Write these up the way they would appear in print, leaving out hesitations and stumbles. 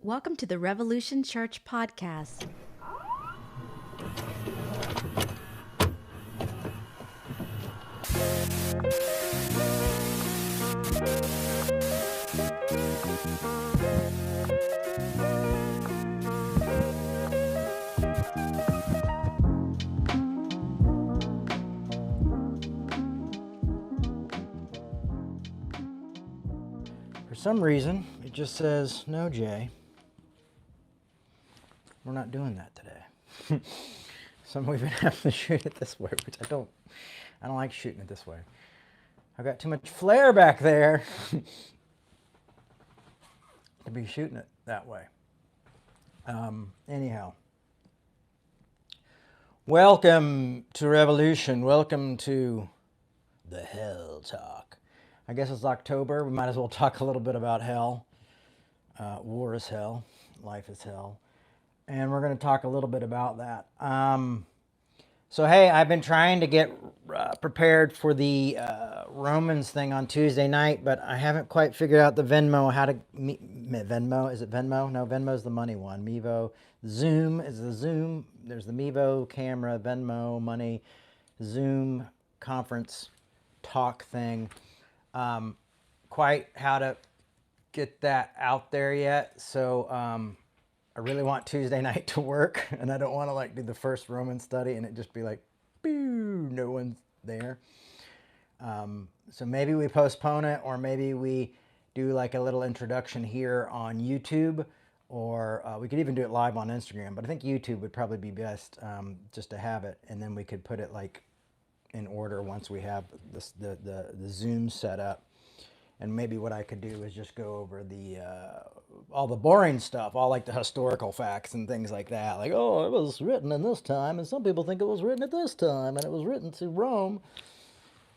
Welcome to the Revolution Church podcast. For some reason, it just says, no, Jay. We're not doing that today. Some we've been having to shoot it this way, which I don't like shooting it this way. I've got too much flair back there to be shooting it that way. Anyhow. Welcome to Revolution. Welcome to the Hell Talk. I guess it's October. We might as well talk a little bit about hell. War is hell. Life is hell. And we're going to talk a little bit about that. So, hey, I've been trying to get prepared for the Romans thing on Tuesday night, but I haven't quite figured out the Venmo, how to... Venmo? Is it Venmo? No, Venmo's the money one. Mevo. Zoom is the Zoom. There's the Mevo camera, Venmo, money, Zoom conference talk thing. Quite how to get that out there yet. So, I really want Tuesday night to work, and I don't want to like do the first Roman study and it just be like, boo, no one's there. So maybe we postpone it, or maybe we do like a little introduction here on YouTube, or we could even do it live on Instagram. But I think YouTube would probably be best, just to have it, and then we could put it like in order once we have this, the Zoom set up. And maybe what I could do is just go over the all the boring stuff, all like the historical facts and things like that. Like, oh, it was written in this time, and some people think it was written at this time, and it was written to Rome.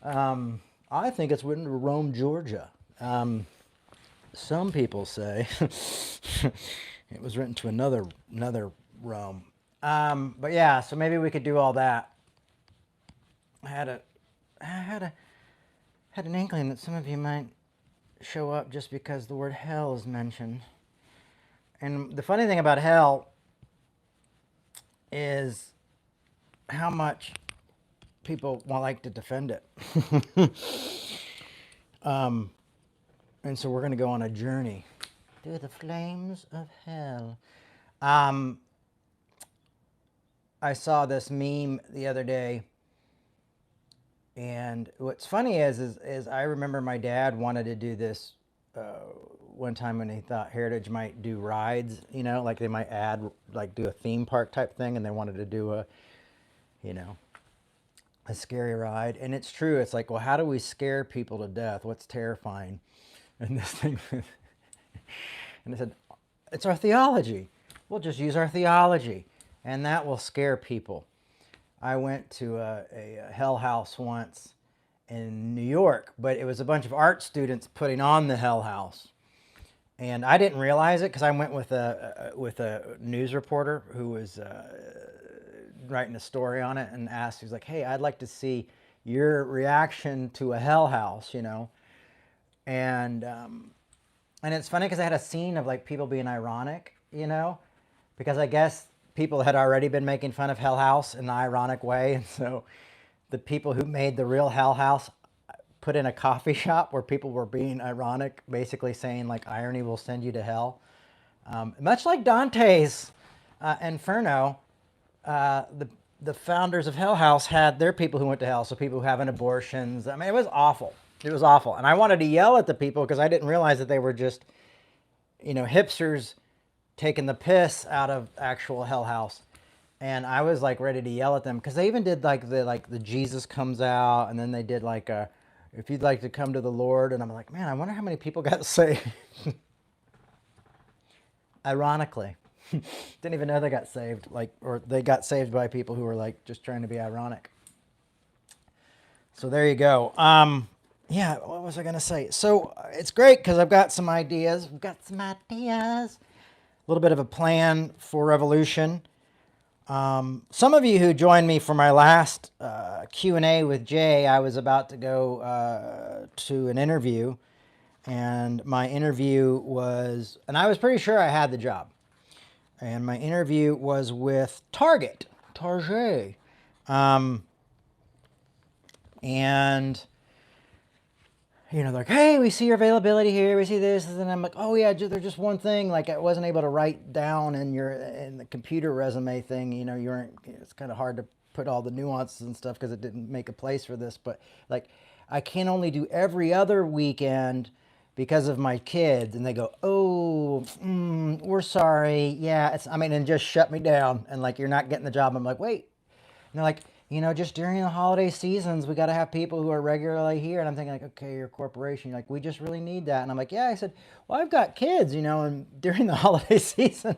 I think it's written to Rome, Georgia. Some people say it was written to another Rome. But yeah, so maybe we could do all that. I had an inkling that some of you might show up just because the word hell is mentioned. And the funny thing about hell is how much people like to defend it. And so we're going to go on a journey through the flames of hell. I saw this meme the other day. And what's funny is I remember my dad wanted to do this one time when he thought Heritage might do rides, you know, like they might do a theme park type thing, and they wanted to do a scary ride. And it's true. It's like, well, how do we scare people to death? What's terrifying? And this thing, and I said, it's our theology. We'll just use our theology, and that will scare people. I went to a Hell House once in New York, but it was a bunch of art students putting on the Hell House. And I didn't realize it because I went with a news reporter who was writing a story on it, and asked, he was like, hey, I'd like to see your reaction to a Hell House, you know. And it's funny because I had a scene of like people being ironic, you know, because I guess people had already been making fun of Hell House in an ironic way. And so the people who made the real Hell House put in a coffee shop where people were being ironic, basically saying like irony will send you to hell. Much like Dante's Inferno, the founders of Hell House had their people who went to hell. So people who having abortions. I mean, it was awful. It was awful. And I wanted to yell at the people because I didn't realize that they were just, hipsters taking the piss out of actual Hell House. And I was like ready to yell at them because they even did like the Jesus comes out, and then they did like if you'd like to come to the Lord, and I'm like, man, I wonder how many people got saved. Ironically. Didn't even know they got saved, or they got saved by people who were like just trying to be ironic. So there you go. Yeah, what was I gonna say? So it's great because I've got some ideas. We've got some ideas. A little bit of a plan for Revolution. Some of you who joined me for my last Q&A with Jay, I was about to go to an interview, and my interview was, and I was pretty sure I had the job. And my interview was with Target. And they're like, hey, we see your availability here. We see this. And I'm like, oh yeah, there's just one thing. Like I wasn't able to write down in the computer resume thing. You weren't. It's kind of hard to put all the nuances and stuff because it didn't make a place for this. But like, I can only do every other weekend because of my kids. And they go, oh, we're sorry. Yeah, and just shut me down. And like, you're not getting the job. I'm like, wait. And they're like, just during the holiday seasons, we got to have people who are regularly here. And I'm thinking like, okay, you're a corporation. You're like, we just really need that. And I'm like, yeah. I said, well, I've got kids, and during the holiday season,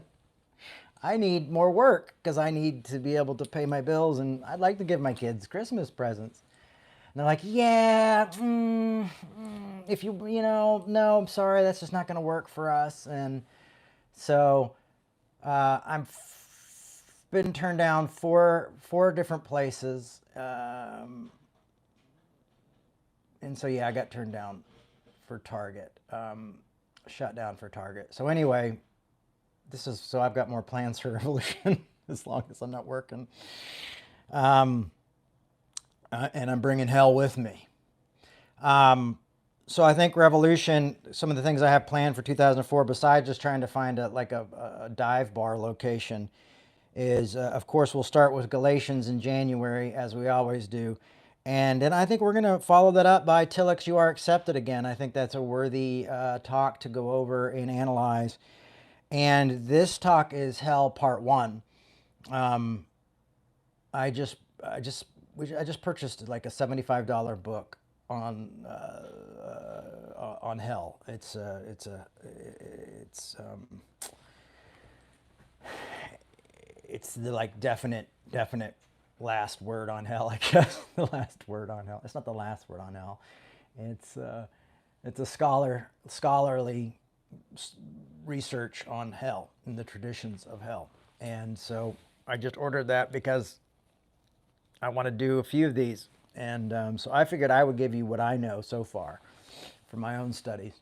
I need more work because I need to be able to pay my bills. And I'd like to give my kids Christmas presents. And they're like, yeah, if no, I'm sorry. That's just not going to work for us. And so I'm been turned down four different places, and so yeah, I got turned down for Target, shut down for Target. So anyway, so I've got more plans for Revolution as long as I'm not working, and I'm bringing hell with me. So I think Revolution, some of the things I have planned for 2004, besides just trying to find a dive bar location, is, of course, we'll start with Galatians in January, as we always do. And then I think we're going to follow that up by Tillich's You Are Accepted again. I think that's a worthy talk to go over and analyze. And this talk is Hell Part 1. I just purchased like a $75 book on hell. It's the like definite last word on hell, I guess. The last word on hell. It's not the last word on hell. It's a scholarly research on hell and the traditions of hell. And so I just ordered that because I want to do a few of these. And so I figured I would give you what I know so far from my own studies.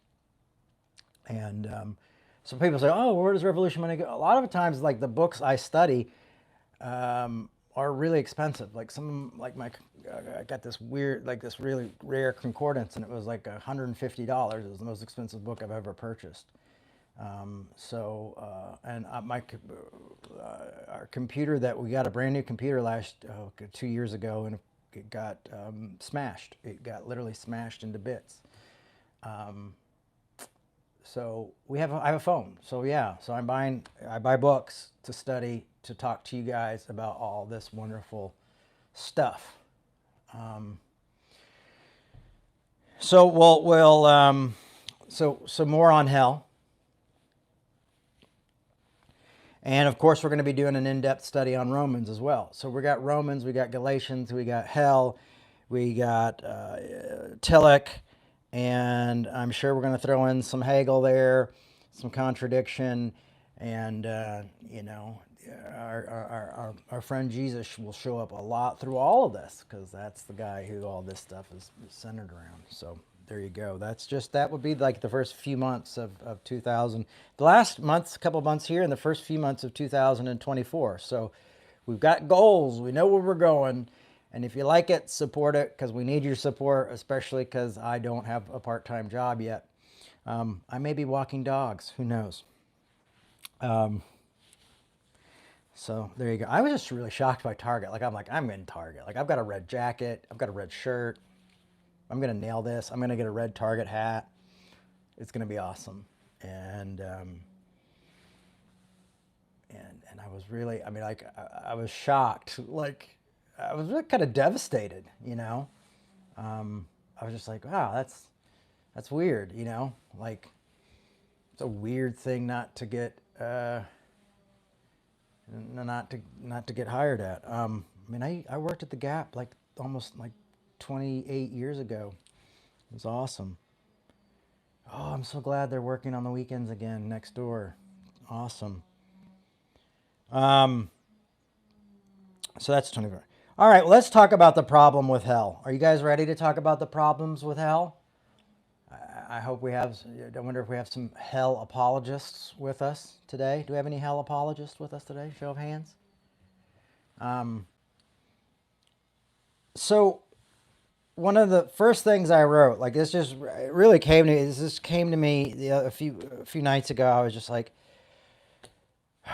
And so people say, oh, where does Revolution money go? A lot of times, like the books I study are really expensive. Like I got this weird, like this really rare concordance, and it was like $150. It was the most expensive book I've ever purchased. And our computer that we got a brand new computer 2 years ago, and it got smashed. It got literally smashed into bits. So I have a phone. So yeah, so I buy books to study, to talk to you guys about all this wonderful stuff. So more on hell. And of course, we're going to be doing an in-depth study on Romans as well. So we got Romans, we got Galatians, we got hell, we got Tillich, and I'm sure we're going to throw in some Hegel there, some contradiction, and our friend Jesus will show up a lot through all of this, because that's the guy who all this stuff is centered around. So there you go. That would be like the first few months of 2000. The last months, couple months here, and the first few months of 2024. So we've got goals. We know where we're going. And if you like it, support it, because we need your support, especially because I don't have a part-time job yet. I may be walking dogs. Who knows? So there you go. I was just really shocked by Target. I'm in Target. Like, I've got a red jacket. I've got a red shirt. I'm going to nail this. I'm going to get a red Target hat. It's going to be awesome. And I was really, I was shocked. Like, I was really kind of devastated, I was just like, wow, that's weird, Like, it's a weird thing not to get hired at. I worked at the Gap almost 28 years ago. It was awesome. Oh, I'm so glad they're working on the weekends again next door. Awesome. So that's 24. All right, let's talk about the problem with hell. Are you guys ready to talk about the problems with hell? I hope we have, I wonder if we have some hell apologists with us today. Do we have any hell apologists with us today? Show of hands. So one of the first things I wrote, like this just it really came to me, this came to me a few nights ago. I was just like,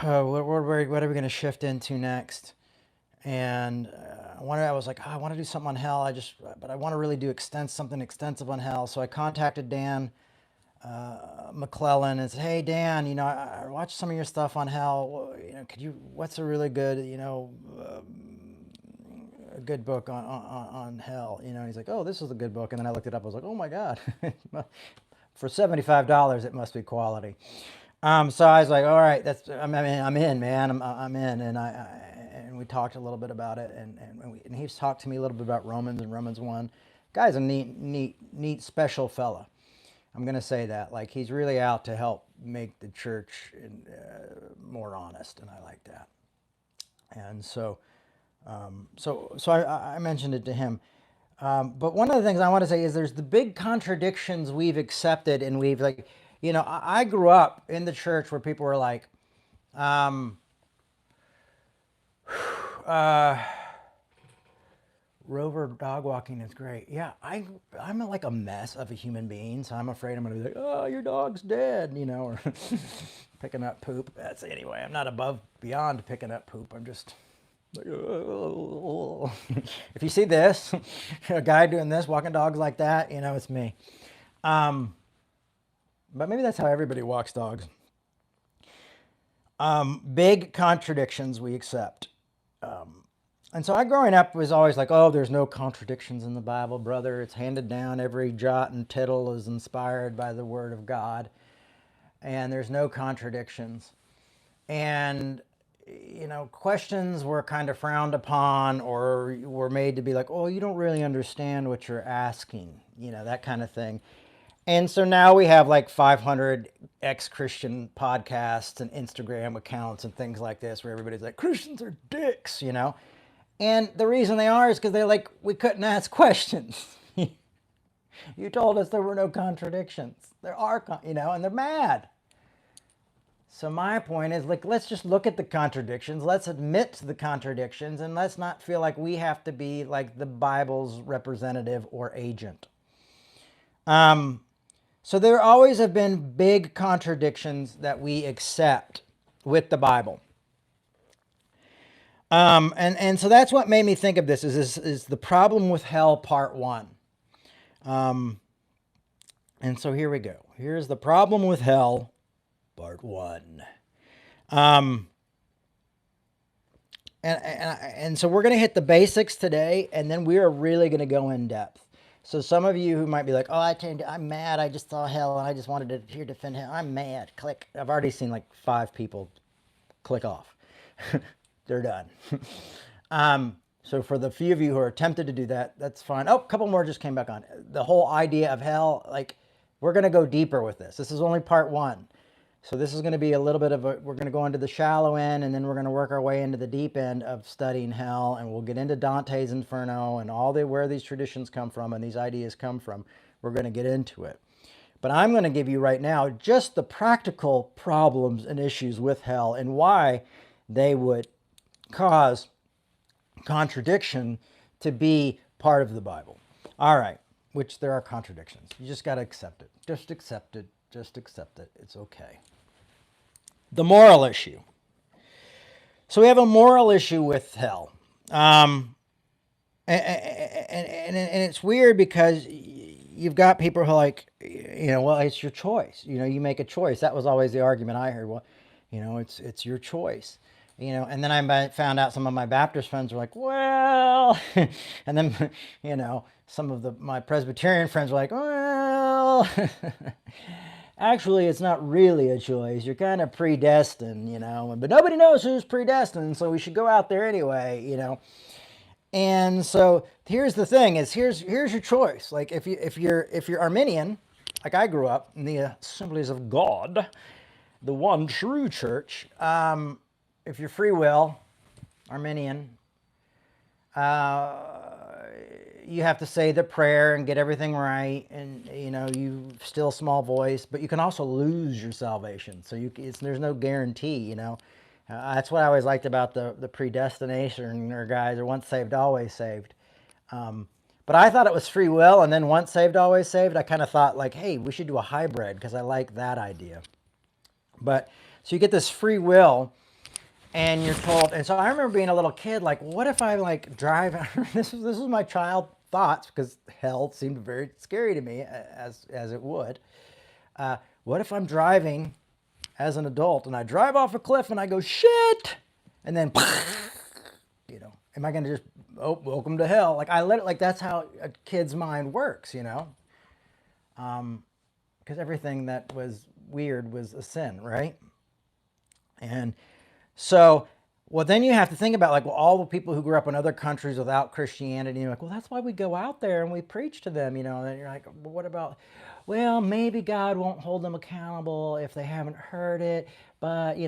oh, what are we going to shift into next? And I was like, oh, I want to do something on hell. But I want to really do something extensive on hell. So I contacted Dan McClellan and said, hey Dan, I watched some of your stuff on hell. What's a really good, a good book on hell? He's like, oh, this is a good book. And then I looked it up. I was like, oh my God, for $75, it must be quality. So I was like, all right, I'm in, man. I'm in. And we talked a little bit about it. And he's talked to me a little bit about Romans and Romans 1. Guy's a neat, special fella. I'm going to say that. Like, he's really out to help make the church more honest. And I like that. And so I mentioned it to him. But one of the things I want to say is there's the big contradictions we've accepted, and we've I grew up in the church where people were like, Rover dog walking is great. Yeah, I'm like a mess of a human being, so I'm afraid I'm going to be like, oh, your dog's dead, or picking up poop. Anyway, I'm not beyond picking up poop. I'm just like, oh. If you see this, a guy doing this, walking dogs like that, it's me. But maybe that's how everybody walks dogs. Big contradictions we accept. And so growing up was always like, oh, there's no contradictions in the Bible, brother. It's handed down. Every jot and tittle is inspired by the Word of God. And there's no contradictions. And, questions were kind of frowned upon or were made to be like, oh, you don't really understand what you're asking, that kind of thing. And so now we have like 500 ex-Christian podcasts and Instagram accounts and things like this where everybody's like, Christians are dicks, And the reason they are is because they're like, we couldn't ask questions. You told us there were no contradictions. There are, and they're mad. So my point is, like, let's just look at the contradictions. Let's admit the contradictions, and let's not feel like we have to be like the Bible's representative or agent. So there always have been big contradictions that we accept with the Bible. And so that's what made me think of this is the problem with hell, part 1. And so here we go. Here's the problem with hell, part 1. And so we're going to hit the basics today, and then we are really going to go in depth. So some of you who might be like, oh, I'm mad. I just saw hell and I just wanted to hear defend hell. I'm mad. Click. I've already seen like 5 people click off. They're done. So for the few of you who are tempted to do that, that's fine. Oh, a couple more just came back on. The whole idea of hell, like, we're going to go deeper with this. This is only part 1. So this is going to be a little bit of we're going to go into the shallow end, and then we're going to work our way into the deep end of studying hell, and we'll get into Dante's Inferno and where these traditions come from and these ideas come from. We're going to get into it. But I'm going to give you right now just the practical problems and issues with hell and why they would cause contradiction to be part of the Bible. All right, which there are contradictions. You just got to accept it. Just accept it. Just accept it. It's okay. The moral issue. So we have a moral issue with hell. And it's weird because you've got people who are like, well, it's your choice. You make a choice. That was always the argument I heard. Well, it's your choice. And then I found out some of my Baptist friends were like, well, and then, some of my Presbyterian friends were like, well, actually, it's not really a choice. You're kind of predestined, but nobody knows who's predestined, so we should go out there anyway, And so here's the thing: here's your choice. Like if you're Arminian, like I grew up in the Assemblies of God, the one true church. If you're free will, Arminian, you have to say the prayer and get everything right, and you still small voice, but you can also lose your salvation. So there's no guarantee. That's what I always liked about the predestination, or guys are once saved, always saved. But I thought it was free will, and then once saved, always saved. I kind of thought like, hey, we should do a hybrid because I like that idea. But so you get this free will, and you're told. And so I remember being a little kid, like, what if I like drive? This was my child thoughts, because hell seemed very scary to me, as it would. What if I'm driving as an adult and I drive off a cliff and I go shit, and then am I going to just welcome to hell? Like that's how a kid's mind works, because everything that was weird was a sin, right? And so, well, then you have to think about like, well, all the people who grew up in other countries without Christianity, you're like, well, that's why we go out there and we preach to them, and then you're like, well, what about, well, maybe God won't hold them accountable if they haven't heard it, but,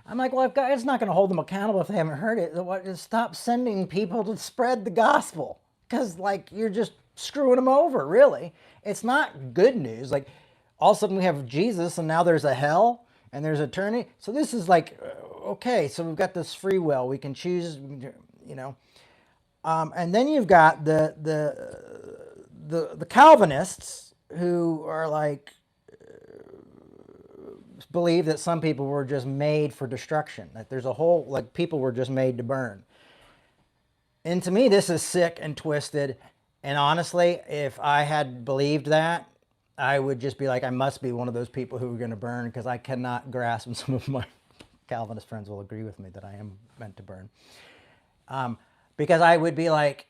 I'm like, well, if God's not going to hold them accountable if they haven't heard it, then stop sending people to spread the gospel, because, like, you're just screwing them over, really. It's not good news. Like, all of a sudden we have Jesus, and now there's a hell, and there's eternity. So this is like, okay, so we've got this free will. We can choose, and then you've got the Calvinists, who are like, believe that some people were just made for destruction. That there's a whole, like, people were just made to burn. And to me, this is sick and twisted. And honestly, if I had believed that, I would just be like, I must be one of those people who are going to burn, because I cannot grasp, and some of my Calvinist friends will agree with me that I am meant to burn. Because I would be like,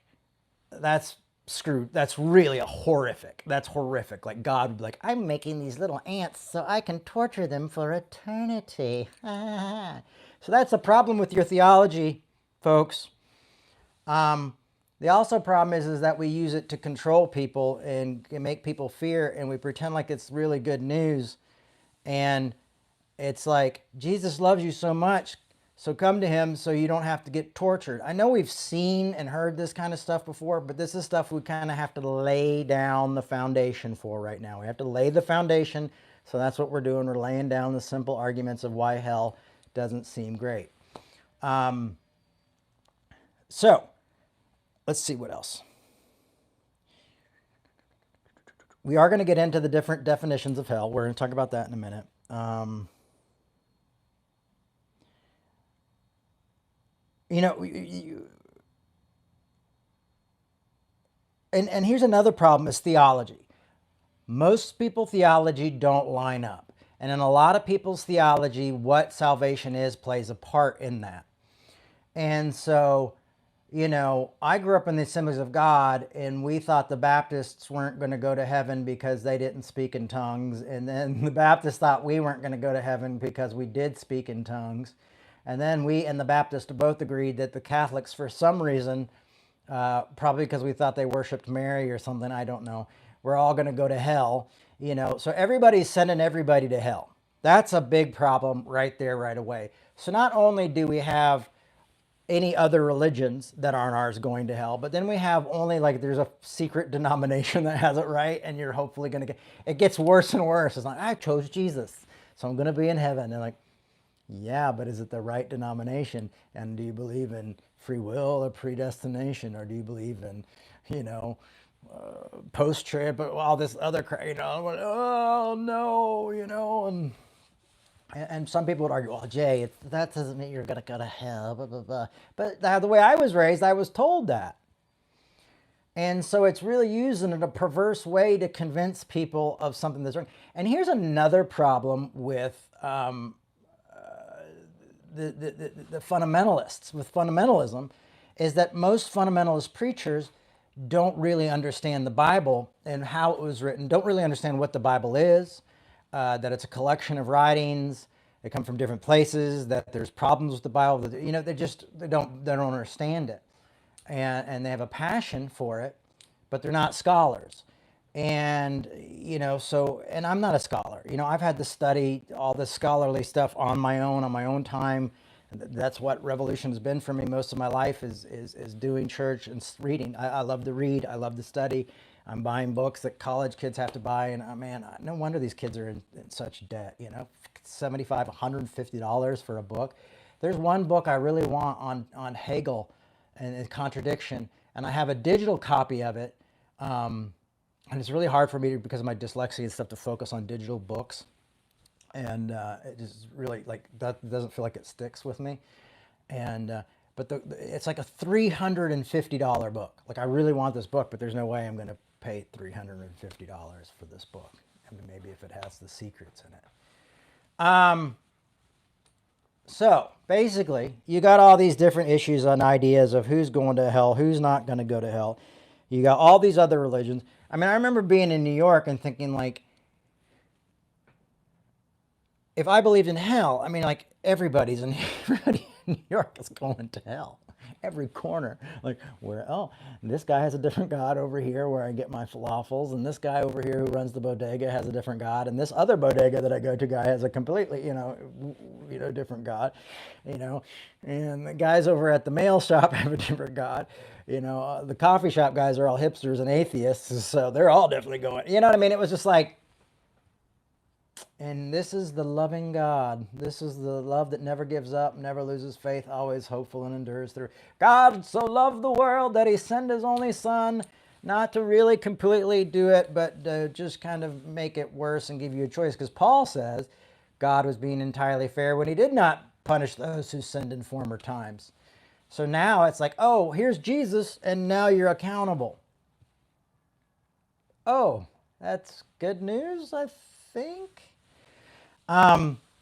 that's screwed. That's really horrific. That's horrific. Like, God would be like, I'm making these little ants so I can torture them for eternity. So that's the problem with your theology, folks. The also problem is that we use it to control people and make people fear, and we pretend like it's really good news. And it's like, Jesus loves you so much, so come to him so you don't have to get tortured. I know we've seen and heard this kind of stuff before, but this is stuff we kind of have to lay down the foundation for right now. We have to lay the foundation, so that's what we're doing. We're laying down the simple arguments of why hell doesn't seem great. So, let's see what else. We are going to get into the different definitions of hell. We're going to talk about that in a minute. And here's another problem, is theology. Most people's theology don't line up. And in a lot of people's theology, what salvation is plays a part in that. And so, I grew up in the Assemblies of God, and we thought the Baptists weren't going to go to heaven because they didn't speak in tongues. And then the Baptists thought we weren't going to go to heaven because we did speak in tongues. And then we and the Baptists both agreed that the Catholics, for some reason, probably because we thought they worshiped Mary or something, I don't know, we're all going to go to hell. So everybody's sending everybody to hell. That's a big problem right there, right away. So not only do we have any other religions that aren't ours going to hell, but then we have only, like, there's a secret denomination that has it right, and you're hopefully going to get, it gets worse and worse. It's like, I chose Jesus, so I'm going to be in heaven. And like, yeah, but is it the right denomination? And do you believe in free will or predestination? Or do you believe in, post-trib, all this other crap, oh no, and some people would argue, well, Jay, that doesn't mean you're going to go to hell, blah, blah, blah. But the way I was raised, I was told that. And so it's really used in a perverse way to convince people of something that's wrong. And here's another problem with the fundamentalists, with fundamentalism, is that most fundamentalist preachers don't really understand the Bible and how it was written, don't really understand what the Bible is, that it's a collection of writings, they come from different places, that there's problems with the Bible, that, they don't understand it. And they have a passion for it, but they're not scholars. And, and I'm not a scholar. I've had to study all this scholarly stuff on my own time, That's what revolution has been for me most of my life is doing church and reading. I love to read. I love to study. I'm buying books that college kids have to buy. And man, no wonder these kids are in such debt, you know, $75, $150 for a book. There's one book I really want on Hegel and contradiction. And I have a digital copy of it. And it's really hard for me because of my dyslexia and stuff to focus on digital books. And it just really like that doesn't feel like it sticks with me. And but it's like a $350 book. Like I really want this book, but there's no way I'm going to pay $350 for this book. I mean, maybe if it has the secrets in it. So basically, you got all these different issues and ideas of who's going to hell, who's not going to go to hell. You got all these other religions. I mean, I remember being in New York and thinking like, if I believed in hell, I mean, like everybody in New York is going to hell. Every corner, like this guy has a different God over here where I get my falafels, and this guy over here who runs the bodega has a different God, and this other bodega that I go to guy has a completely, different God, and the guys over at the mail shop have a different God, the coffee shop guys are all hipsters and atheists, so they're all definitely going, you know what I mean? It was just like, and this is the loving God. This is the love that never gives up, never loses faith, always hopeful and endures through. God so loved the world that he sent his only son, not to really completely do it, but to just kind of make it worse and give you a choice. Because Paul says God was being entirely fair when he did not punish those who sinned in former times. So now it's like, oh, here's Jesus, and now you're accountable. Oh, that's good news, I think.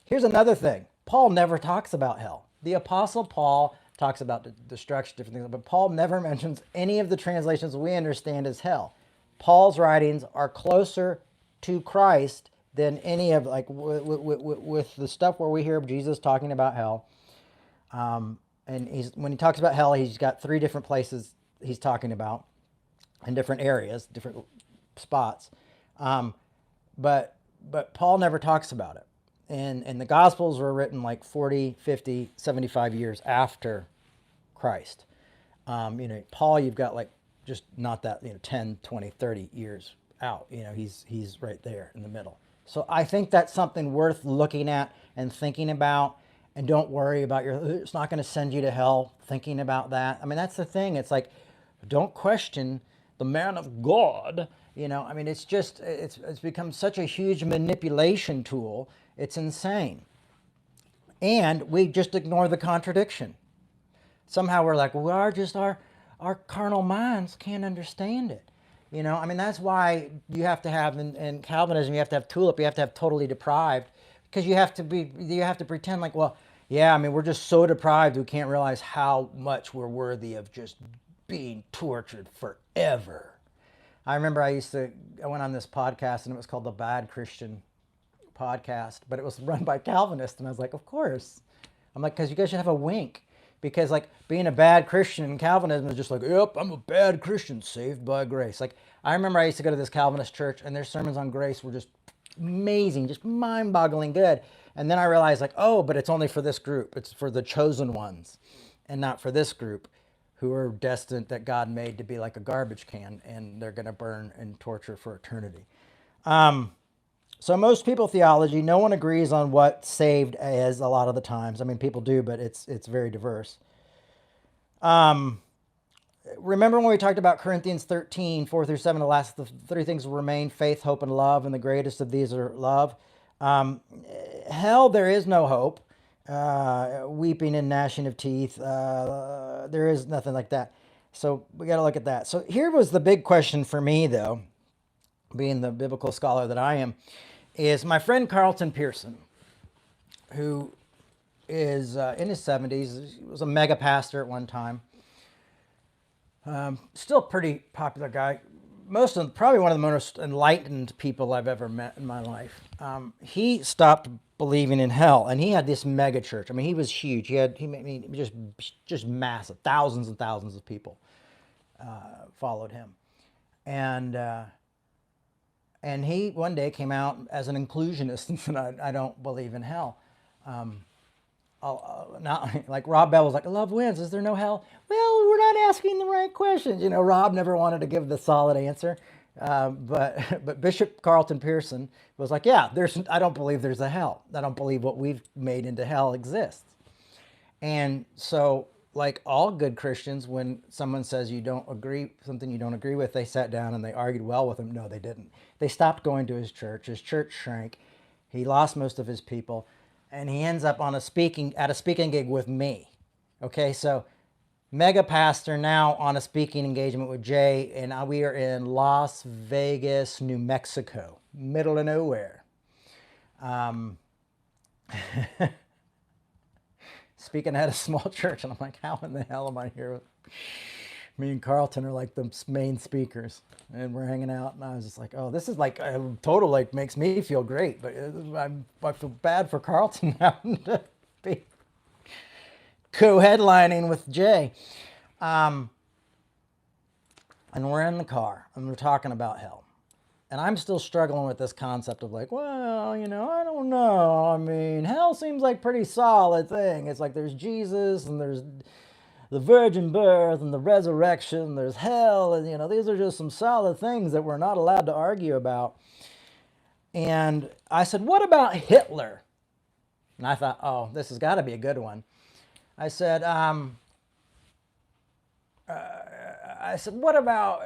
Here's another thing. Paul never talks about hell. The Apostle Paul talks about destruction, different things, but Paul never mentions any of the translations we understand as hell. Paul's writings are closer to Christ than any of, like, with the stuff where we hear Jesus talking about hell. And when he talks about hell, he's got 3 different places he's talking about in different areas, different spots. But Paul never talks about it. And the Gospels were written like 40, 50, 75 years after Christ. Paul, you've got like just not that, 10, 20, 30 years out. He's right there in the middle. So I think that's something worth looking at and thinking about. And don't worry about it's not going to send you to hell thinking about that. I mean, that's the thing. It's like, don't question the man of God. It's just, it's become such a huge manipulation tool. It's insane. And we just ignore the contradiction. Somehow we're like, well, our carnal minds can't understand it. That's why you have to have, in Calvinism, you have to have tulip, you have to have totally deprived, because you have to pretend like, well, yeah, we're just so deprived we can't realize how much we're worthy of just being tortured forever. I remember I went on this podcast and it was called the Bad Christian Podcast, but it was run by Calvinists, and I was like, of course. I'm like, because you guys should have a wink, because like being a bad Christian in Calvinism is just like, yep, I'm a bad Christian saved by grace. Like I remember I used to go to this Calvinist church and their sermons on grace were just amazing, just mind-boggling good. And then I realized like, oh, but it's only for this group. It's for the chosen ones and not for this group who are destined, that God made to be like a garbage can, and they're going to burn and torture for eternity. So most people theology, no one agrees on what saved is a lot of the times. People do, but it's very diverse. Remember when we talked about Corinthians 13, 4-7, the 3 things will remain: faith, hope, and love, and the greatest of these are love. Hell, there is no hope. Weeping and gnashing of teeth. There is nothing like that. So we got to look at that. So here was the big question for me, though, being the biblical scholar that I am, is my friend Carlton Pearson, who is in his 70s, he was a mega pastor at one time. Still pretty popular guy. Probably one of the most enlightened people I've ever met in my life. He stopped believing in hell, and he had this mega church. He was huge. He just massive. Thousands and thousands of people followed him, and he one day came out as an inclusionist and said, I don't believe in hell. not like Rob Bell was like, love wins. Is there no hell? Well, we're not asking the right questions. You know, Rob never wanted to give the solid answer. But Bishop Carlton Pearson was like, yeah, I don't believe there's a hell. I don't believe what we've made into hell exists. And so, like all good Christians, when someone says something you don't agree with, they sat down and they argued well with him. No, they didn't. They stopped going to his church. His church shrank. He lost most of his people, and he ends up at a speaking gig with me. Okay, so mega pastor now on a speaking engagement with Jay, and we are in Las Vegas, New Mexico, middle of nowhere. Speaking at a small church, and I'm like, how in the hell am I here? Me and Carlton are like the main speakers, and we're hanging out, and I was just like, oh, this is like a total, like, makes me feel great, but I feel bad for Carlton having to be co-headlining with Jay. And we're in the car, and we're talking about hell. And I'm still struggling with this concept of like, well, I don't know. I mean, hell seems like a pretty solid thing. It's like there's Jesus, and there's the virgin birth, and the resurrection, there's hell, and these are just some solid things that we're not allowed to argue about. And I said, what about Hitler? And I thought, oh, this has got to be a good one. I said, what about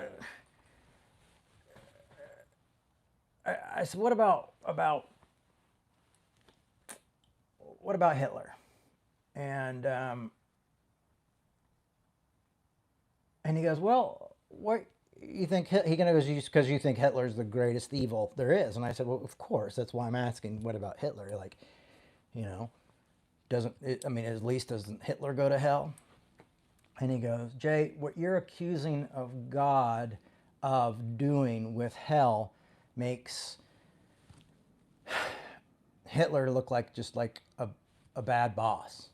Hitler? And he goes, well, what you think he goes, because you think Hitler's the greatest evil there is? And I said, well, of course, that's why I'm asking. What about Hitler? Like, doesn't Hitler go to hell? And he goes, Jay, what you're accusing of God of doing with hell makes Hitler look like just like a bad boss,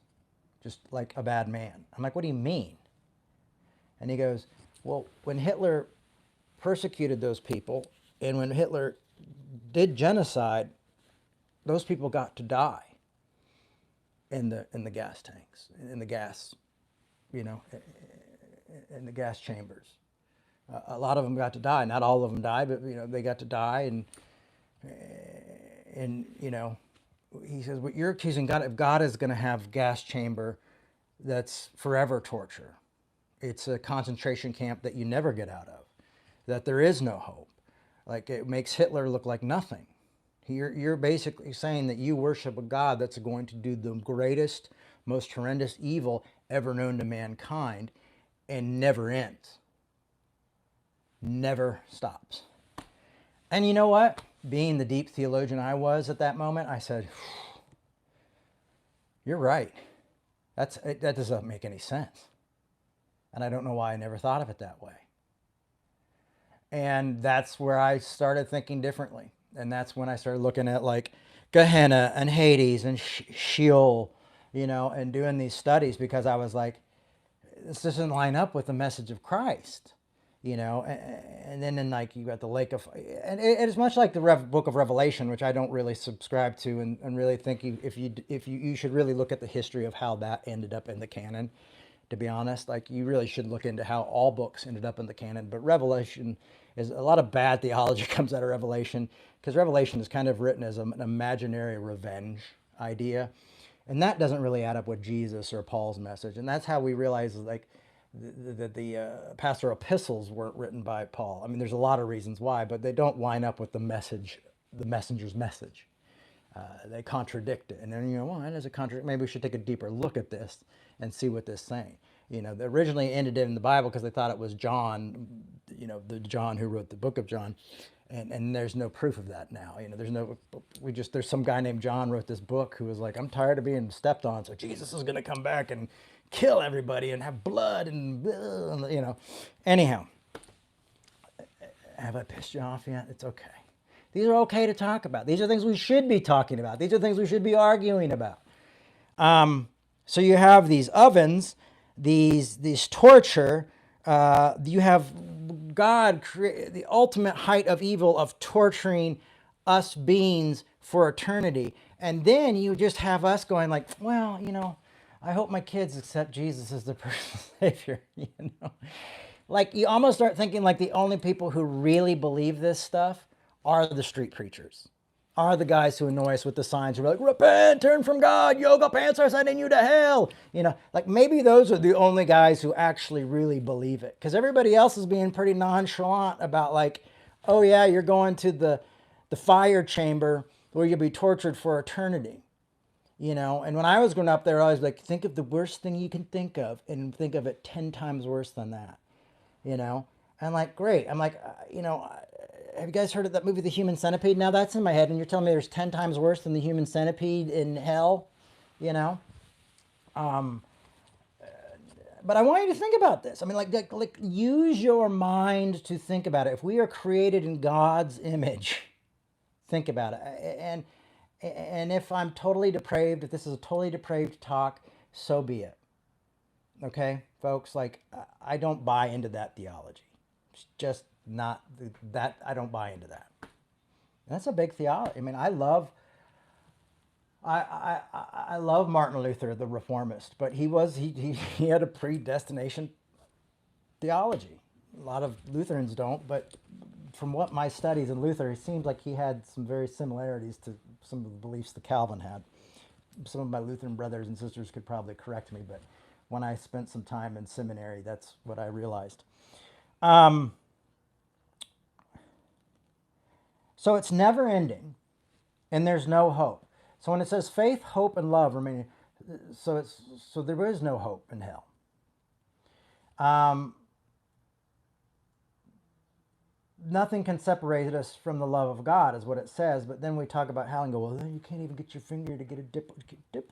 just like a bad man. I'm like, what do you mean? And he goes, well, when Hitler persecuted those people, and when Hitler did genocide, those people got to die in the gas tanks, in the gas, in the gas chambers. A lot of them got to die. Not all of them died, but they got to die. And he says, what you're accusing God of, God is going to have gas chamber that's forever torture. It's a concentration camp that you never get out of, that there is no hope. Like, it makes Hitler look like nothing. You're basically saying that you worship a God that's going to do the greatest, most horrendous evil ever known to mankind and never ends. Never stops. And you know what? Being the deep theologian I was at that moment, I said, you're right. That doesn't make any sense. And I don't know why I never thought of it that way. And that's where I started thinking differently. And that's when I started looking at like Gehenna and Hades and Sheol, and doing these studies, because I was like, this doesn't line up with the message of Christ, and then like you got the lake of, and it's much like the book of Revelation, which I don't really subscribe to, and really think you should really look at the history of how that ended up in the canon. To be honest, like, you really should look into how all books ended up in the canon. But Revelation is a lot of bad theology comes out of Revelation, because Revelation is kind of written as an imaginary revenge idea. And that doesn't really add up with Jesus or Paul's message. And that's how we realize, like, that the pastoral epistles weren't written by Paul. I mean, there's a lot of reasons why, but they don't line up with the messenger's message. They contradict it. And then, well, that is a contradict. Maybe we should take a deeper look at this and see what this is saying. They originally ended it in the Bible because they thought it was John, the John who wrote the book of John. And there's no proof of that now. There's some guy named John wrote this book who was like, I'm tired of being stepped on, so Jesus is going to come back and kill everybody and have blood and. Anyhow, have I pissed you off yet? It's okay. These are okay to talk about. These are things we should be talking about. These are things we should be arguing about. So you have these ovens, these torture. You have God create the ultimate height of evil of torturing us beings for eternity. And then you just have us going like, well, I hope my kids accept Jesus as their personal savior. Like you almost start thinking like the only people who really believe this stuff are the street preachers, are the guys who annoy us with the signs who are like, repent, turn from God, yoga pants are sending you to hell. Like maybe those are the only guys who actually really believe it. Because everybody else is being pretty nonchalant about like, oh yeah, you're going to the fire chamber where you'll be tortured for eternity. And when I was growing up there, I was like, think of the worst thing you can think of and think of it 10 times worse than that. I'm like, great. I'm like, have you guys heard of that movie, The Human Centipede? Now that's in my head, and you're telling me there's 10 times worse than the human centipede in hell, you know? But I want you to think about this. I mean, like use your mind to think about it. If we are created in God's image, think about it. And if I'm totally depraved, if this is a totally depraved talk, so be it. Okay, folks, like I don't buy into that theology. It's just not that. I don't buy into that. That's a big theology. I mean, I love Martin Luther, the reformist, but he had a predestination theology. A lot of Lutherans don't, but from what my studies in Luther, it seems like he had some very similarities to some of the beliefs that Calvin had. Some of my Lutheran brothers and sisters could probably correct me, but when I spent some time in seminary, that's what I realized. So it's never ending, and there's no hope. So when it says faith, hope, and love remain, so there is no hope in hell. Nothing can separate us from the love of God, is what it says. But then we talk about hell and go, well, then you can't even get your finger to get a dip.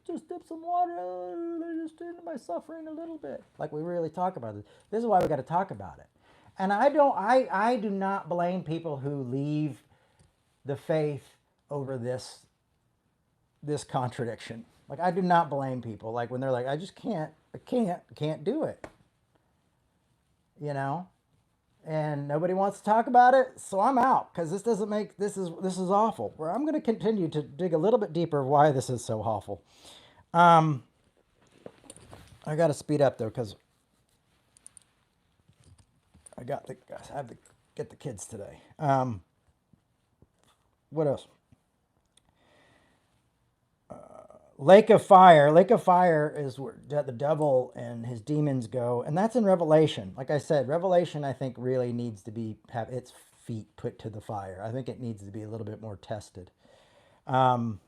Just dip some water. Just into my suffering a little bit. Like we really talk about this. This is why we got to talk about it. And I do not blame people who leave the faith over this contradiction. Like I do not blame people. Like when they're like, I can't do it. And nobody wants to talk about it, so I'm out because this is awful. Where I'm going to continue to dig a little bit deeper why this is so awful. I got to speed up though because I have to get the kids today. What else? Lake of Fire. Lake of Fire is where the devil and his demons go, and that's in Revelation. Like I said, Revelation I think really needs to have its feet put to the fire. I think it needs to be a little bit more tested. And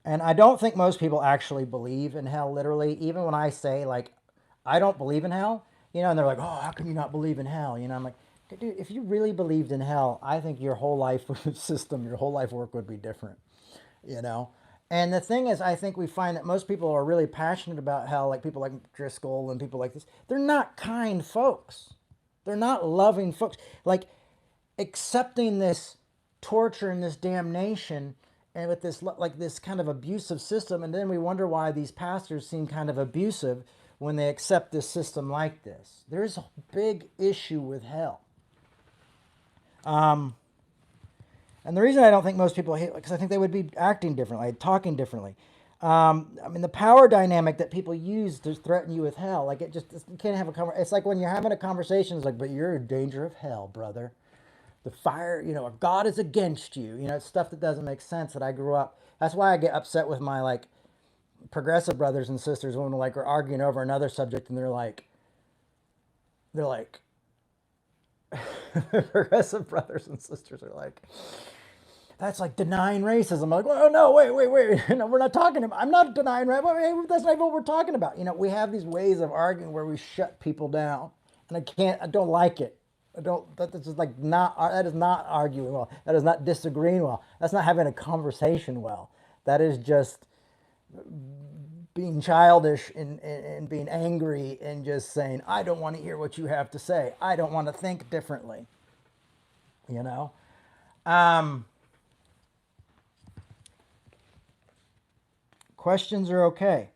I don't think most people actually believe in hell literally. Even when I say like, I don't believe in hell, and they're like, oh, how can you not believe in hell? I'm like, dude, if you really believed in hell, I think your whole life system, your whole life work would be different. And the thing is, I think we find that most people are really passionate about hell, like people like Driscoll and people like this. They're not kind folks. They're not loving folks. Like accepting this torture and this damnation and with this kind of abusive system, and then we wonder why these pastors seem kind of abusive when they accept this system like this. There's a big issue with hell. And the reason I don't think most people hate it, because I think they would be acting differently, talking differently. I mean, the power dynamic that people use to threaten you with hell, like you can't have a conversation. It's like when you're having a conversation, it's like, but you're in danger of hell, brother. The fire, God is against you. It's stuff that doesn't make sense that I grew up. That's why I get upset with my like progressive brothers and sisters when we're arguing over another subject and they're like, progressive brothers and sisters are like, that's like denying racism. I'm like, oh no, wait. No, we're not talking about. I'm not denying racism. That's not what we're talking about. We have these ways of arguing where we shut people down, and I don't like it. That's just like not. That is not arguing well. That is not disagreeing well. That's not having a conversation well. That is just being childish and being angry and just saying, I don't want to hear what you have to say. I don't want to think differently. Questions are okay.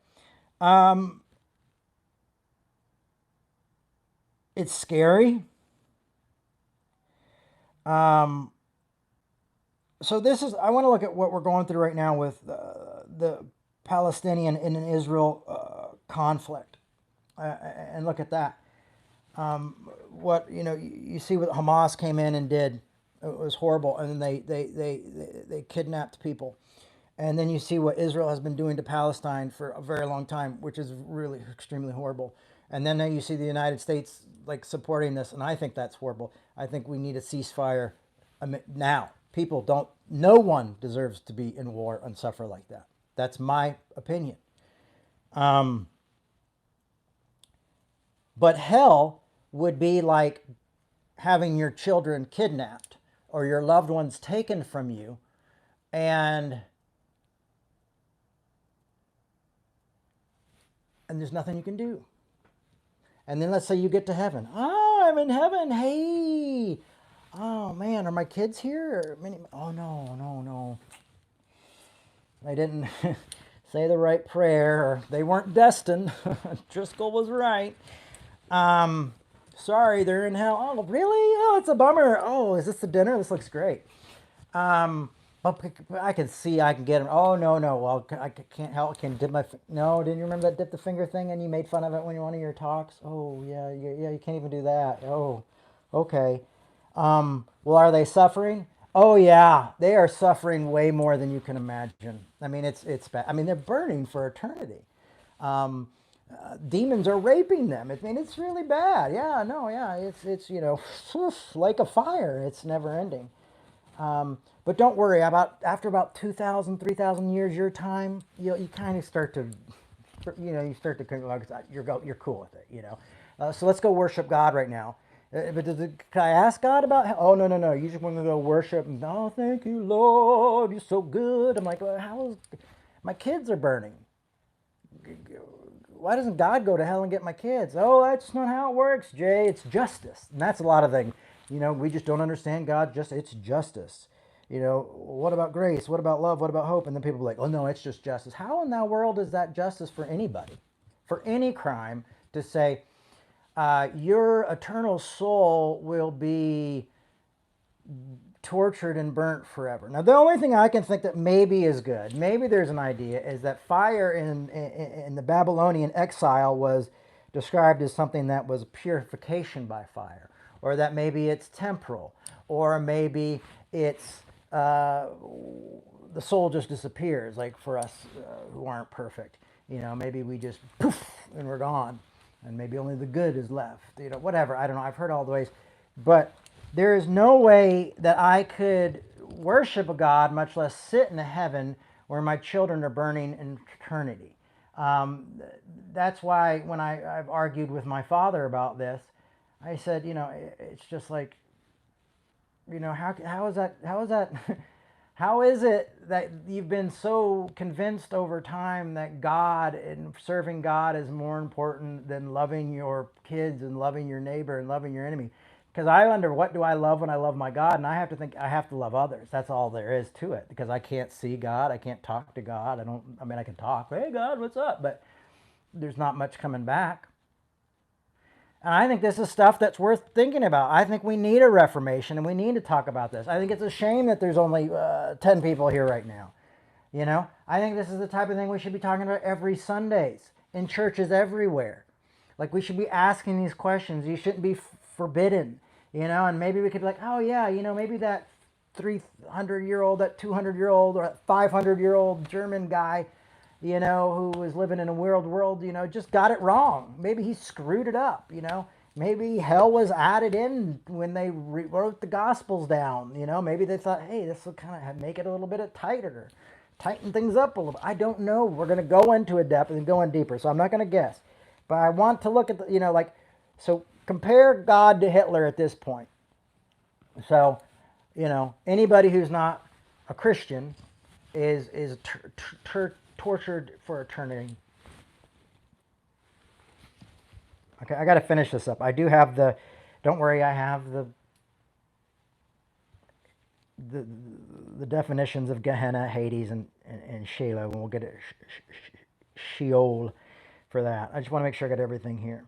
It's scary. So this is, I want to look at what we're going through right now with the Palestinian and Israel conflict, and look at that. What you see what Hamas came in and did. It was horrible, and they kidnapped people. And then you see what Israel has been doing to Palestine for a very long time, which is really extremely horrible. And then you see the United States like supporting this, and I think that's horrible. I think we need a ceasefire now. People don't. No one deserves to be in war and suffer like that. That's my opinion. But hell would be like having your children kidnapped or your loved ones taken from you, and there's nothing you can do. And then let's say you get to heaven. Oh, I'm in heaven. Hey, oh man, are my kids here? Oh no. I didn't say the right prayer, or they weren't destined. Driscoll was right. Sorry, they're in hell. Oh, really? Oh, it's a bummer. Oh, is this the dinner? This looks great. But I can see I can get them. Oh no. Well, I can't help. Can dip my no? Didn't you remember that dip the finger thing? And you made fun of it when you one of your talks. Oh yeah. You can't even do that. Oh, okay. Well, are they suffering? Oh yeah, they are suffering way more than you can imagine. I mean, it's bad. I mean, they're burning for eternity. Demons are raping them. I mean, it's really bad. Yeah, no, yeah, it's like a fire. It's never ending. But don't worry about after about 2,000, 3,000 years, your time, you kind of start to, you start to you're cool with it. So let's go worship God right now. But can I ask God about? Oh no! You just want to go worship. Oh, thank you, Lord. You're so good. I'm like, well, how is my kids are burning? Why doesn't God go to hell and get my kids? Oh, that's not how it works, Jay. It's justice, and that's a lot of things. We just don't understand God. It's justice. What about grace? What about love? What about hope? And then people are like, oh no, it's just justice. How in that world is that justice for anybody, for any crime, to say your eternal soul will be tortured and burnt forever? Now, the only thing I can think that maybe is good, maybe there's an idea, is that fire in the Babylonian exile was described as something that was purification by fire, or that maybe it's temporal, or maybe it's the soul just disappears, like for us who aren't perfect. Maybe we just poof and we're gone, and maybe only the good is left. Whatever. I don't know. I've heard all the ways, but there is no way that I could worship a God, much less sit in a heaven where my children are burning in eternity. That's why when I've argued with my father about this, I said, it's just like, how is that how is it that you've been so convinced over time that God and serving God is more important than loving your kids and loving your neighbor and loving your enemy? Because I wonder, what do I love when I love my God? And I have to think I have to love others. That's all there is to it, because I can't see God. I can't talk to God. I can talk, hey God, what's up? But there's not much coming back. And I think this is stuff that's worth thinking about. I think we need a reformation, and we need to talk about this. I think it's a shame that there's only 10 people here right now. I think this is the type of thing we should be talking about every Sundays in churches everywhere. Like, we should be asking these questions. You shouldn't be forbidden, and maybe we could be like, oh yeah, maybe that 300-year-old, that 200-year-old, or 500-year-old German guy, who was living in a world, just got it wrong. Maybe he screwed it up, Maybe hell was added in when they wrote the Gospels down, Maybe they thought, hey, this will kind of make it a little bit tighter, tighten things up a little. I don't know. We're going to go into a depth and go in deeper, so I'm not going to guess. But I want to look at so compare God to Hitler at this point. So, anybody who's not a Christian is tortured for eternity. Okay, I got to finish this up. I do have don't worry, I have the definitions of Gehenna, Hades, and Sheol, and we'll get it Sheol for that. I just want to make sure I got everything here.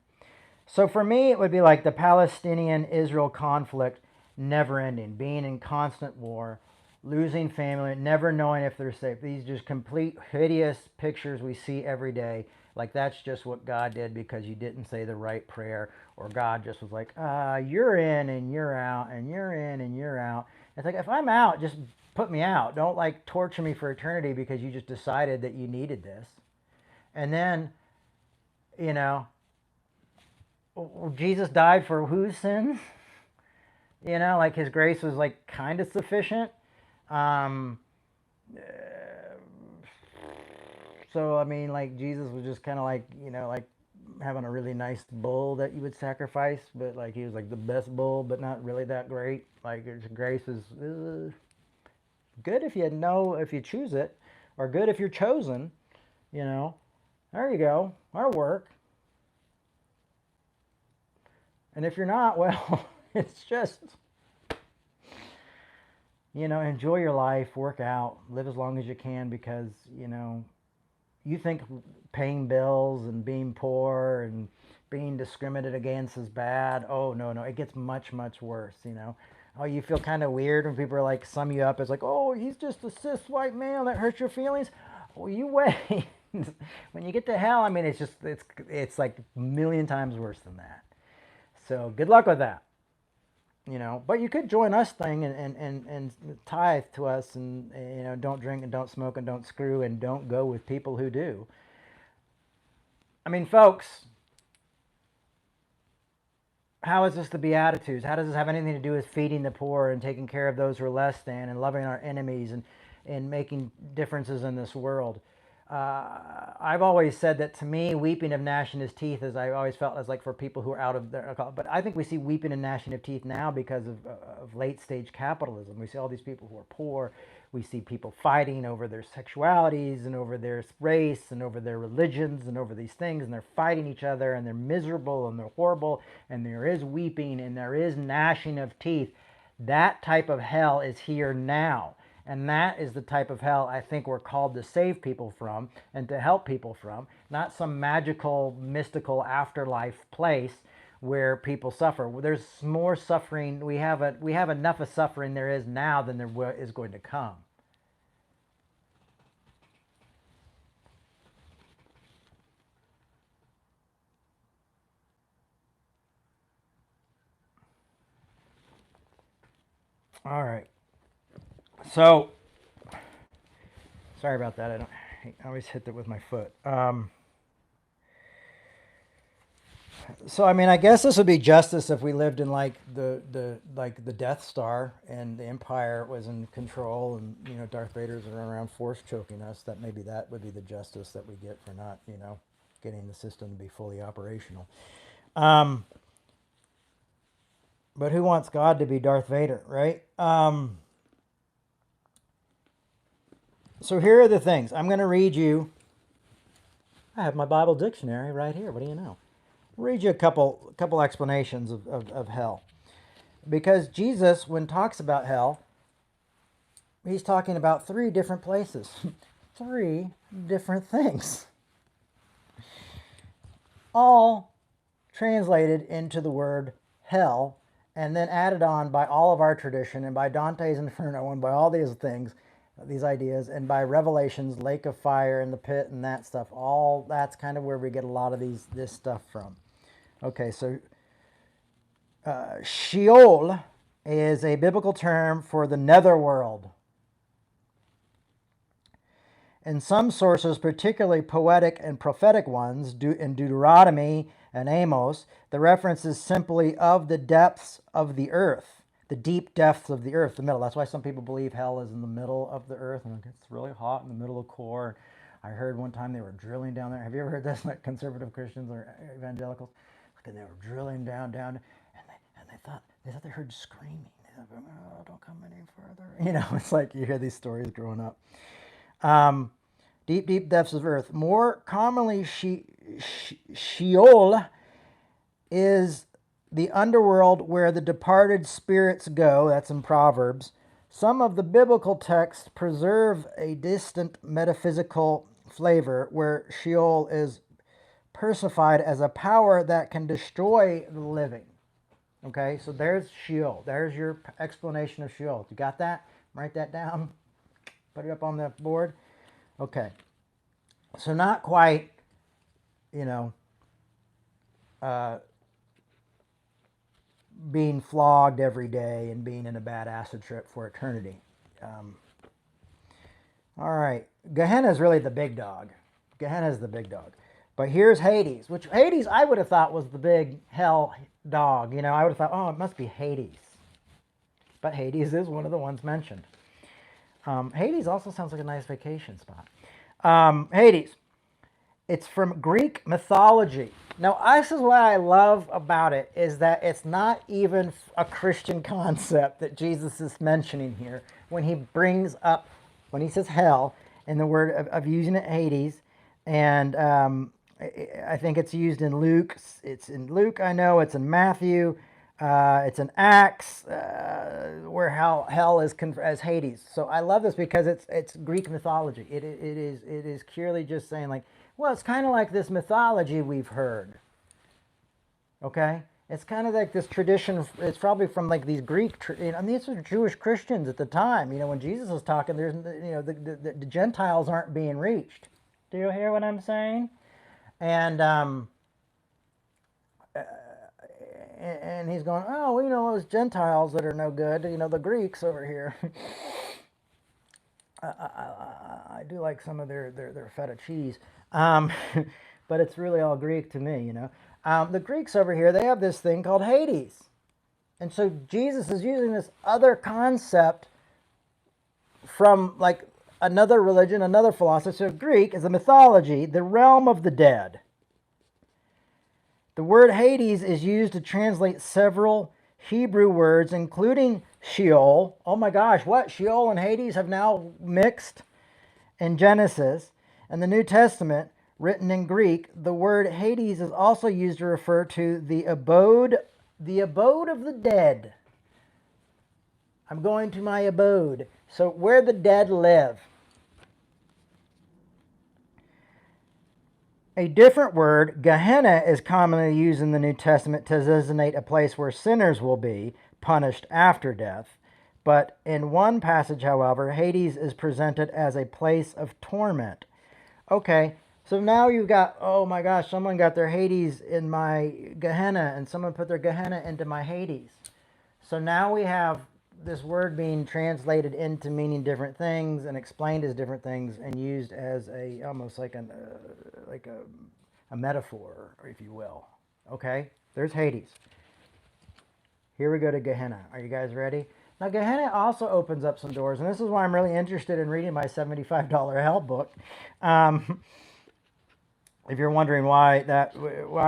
So for me, it would be like the Palestinian-Israel conflict never ending, being in constant war. losing family, never knowing if they're safe. These just complete hideous pictures we see every day. Like that's just what God did because you didn't say the right prayer, or God just was like, you're in and you're out, and you're in and you're out. It's like, if I'm out, just put me out. Don't like torture me for eternity because you just decided that you needed this. And then, you know, Jesus died for whose sins? You know, like his grace was like kind of sufficient. Um, so I mean, like Jesus was just kind of like, you know, like having a really nice bull that you would sacrifice, but like he was like the best bull, but not really that great. Like his grace is good if you know, if you choose it, or good if you're chosen. You know, there you go. Our work. And if you're not, well, it's just, you know, enjoy your life, work out, live as long as you can, because, you know, you think paying bills and being poor and being discriminated against is bad. Oh, no, no, it gets much, much worse, you know. Oh, you feel kind of weird when people are like, sum you up as like, oh, he's just a cis white male that hurts your feelings. Well, you wait. When you get to hell, I mean, it's like a million times worse than that. So good luck with that. You know, but you could join us thing and tithe to us, and you know, don't drink and don't smoke and don't screw and don't go with people who do. I mean, folks, how is this the Beatitudes? How does this have anything to do with feeding the poor and taking care of those who are less than and loving our enemies and making differences in this world? I've always said that, to me, weeping of gnashing of teeth, as I always felt, as like for people who are out of their, but I think we see weeping and gnashing of teeth now because of late stage capitalism. We see all these people who are poor. We see people fighting over their sexualities and over their race and over their religions and over these things, and they're fighting each other, and they're miserable and they're horrible, and there is weeping and there is gnashing of teeth. That type of hell is here now. And that is the type of hell I think we're called to save people from and to help people from, not some magical, mystical afterlife place where people suffer. There's more suffering. We have enough of suffering there is now than there is going to come. All right. So, sorry about that. I always hit that with my foot. So I mean, I guess this would be justice if we lived in like the Death Star and the Empire was in control, and you know, Darth Vader's around force choking us. That maybe that would be the justice that we get for not, you know, getting the system to be fully operational. Um, but who wants God to be Darth Vader, right? So here are the things. I'm going to read you. I have my Bible dictionary right here. What do you know? I'll read you a couple explanations of hell. Because Jesus, when talks about hell, he's talking about three different places. Three different things. All translated into the word hell, and then added on by all of our tradition and by Dante's Inferno and by all these things, these ideas, and by Revelation's lake of fire and the pit and that stuff. All that's kind of where we get a lot of this stuff from. Okay, so Sheol is a biblical term for the netherworld. In some sources, particularly poetic and prophetic ones, in Deuteronomy and Amos, the reference is simply of the depths of the earth, the deep depths of the earth, the middle. That's why some people believe hell is in the middle of the earth, and it gets really hot in the middle of the core. I heard one time they were drilling down there. Have you ever heard this, like conservative Christians or evangelicals? And they were drilling down, and they thought they heard screaming. They thought, oh, don't come any further. You know, it's like you hear these stories growing up. Deep, deep depths of earth. More commonly, Sheol is the underworld where the departed spirits go. That's in Proverbs. Some of the biblical texts preserve a distant metaphysical flavor where Sheol is personified as a power that can destroy the living. Okay, so there's Sheol. There's your explanation of Sheol. You got that? Write that down. Put it up on the board. Okay. So not quite, you know, being flogged every day and being in a bad acid trip for eternity. All right. Gehenna is really the big dog. Gehenna is the big dog. But here's Hades, which Hades I would have thought was the big hell dog. You know, I would have thought, oh, it must be Hades. But Hades is one of the ones mentioned. Hades also sounds like a nice vacation spot. Hades. It's from Greek mythology. Now, this is what I love about it, is that it's not even a Christian concept that Jesus is mentioning here when he brings up, when he says hell, and the word of using it Hades. And I think it's used in Luke. It's in Luke, I know. It's in Matthew. It's in Acts, where hell is as Hades. So I love this because it's Greek mythology. It is purely just saying, like, well, it's kind of like this mythology we've heard. Okay? It's kind of like this tradition. It's probably from like these Greek, and these are Jewish Christians at the time. You know, when Jesus was talking, there's, you know, the Gentiles aren't being reached. Do you hear what I'm saying? And he's going, oh, well, you know, those Gentiles that are no good, you know, the Greeks over here. I do like some of their feta cheese. But it's really all Greek to me, you know. The Greeks over here, they have this thing called Hades. And so Jesus is using this other concept from like another religion, another philosophy. So Greek is a mythology, the realm of the dead. The word Hades is used to translate several Hebrew words, including Sheol. Oh my gosh, what? Sheol and Hades have now mixed in Genesis. In the New Testament, written in Greek, the word Hades is also used to refer to the abode of the dead. I'm going to my abode. So where the dead live. A different word, Gehenna, is commonly used in the New Testament to designate a place where sinners will be punished after death. But in one passage, however, Hades is presented as a place of torment. Okay, so now you've got, oh my gosh, someone got their Hades in my Gehenna, and someone put their Gehenna into my Hades. So now we have this word being translated into meaning different things and explained as different things and used as a almost like a metaphor, if you will. Okay, there's Hades. Here we go to Gehenna. Are you guys ready? Now Gehenna also opens up some doors, and this is why I'm really interested in reading my $75 help book. If you're wondering why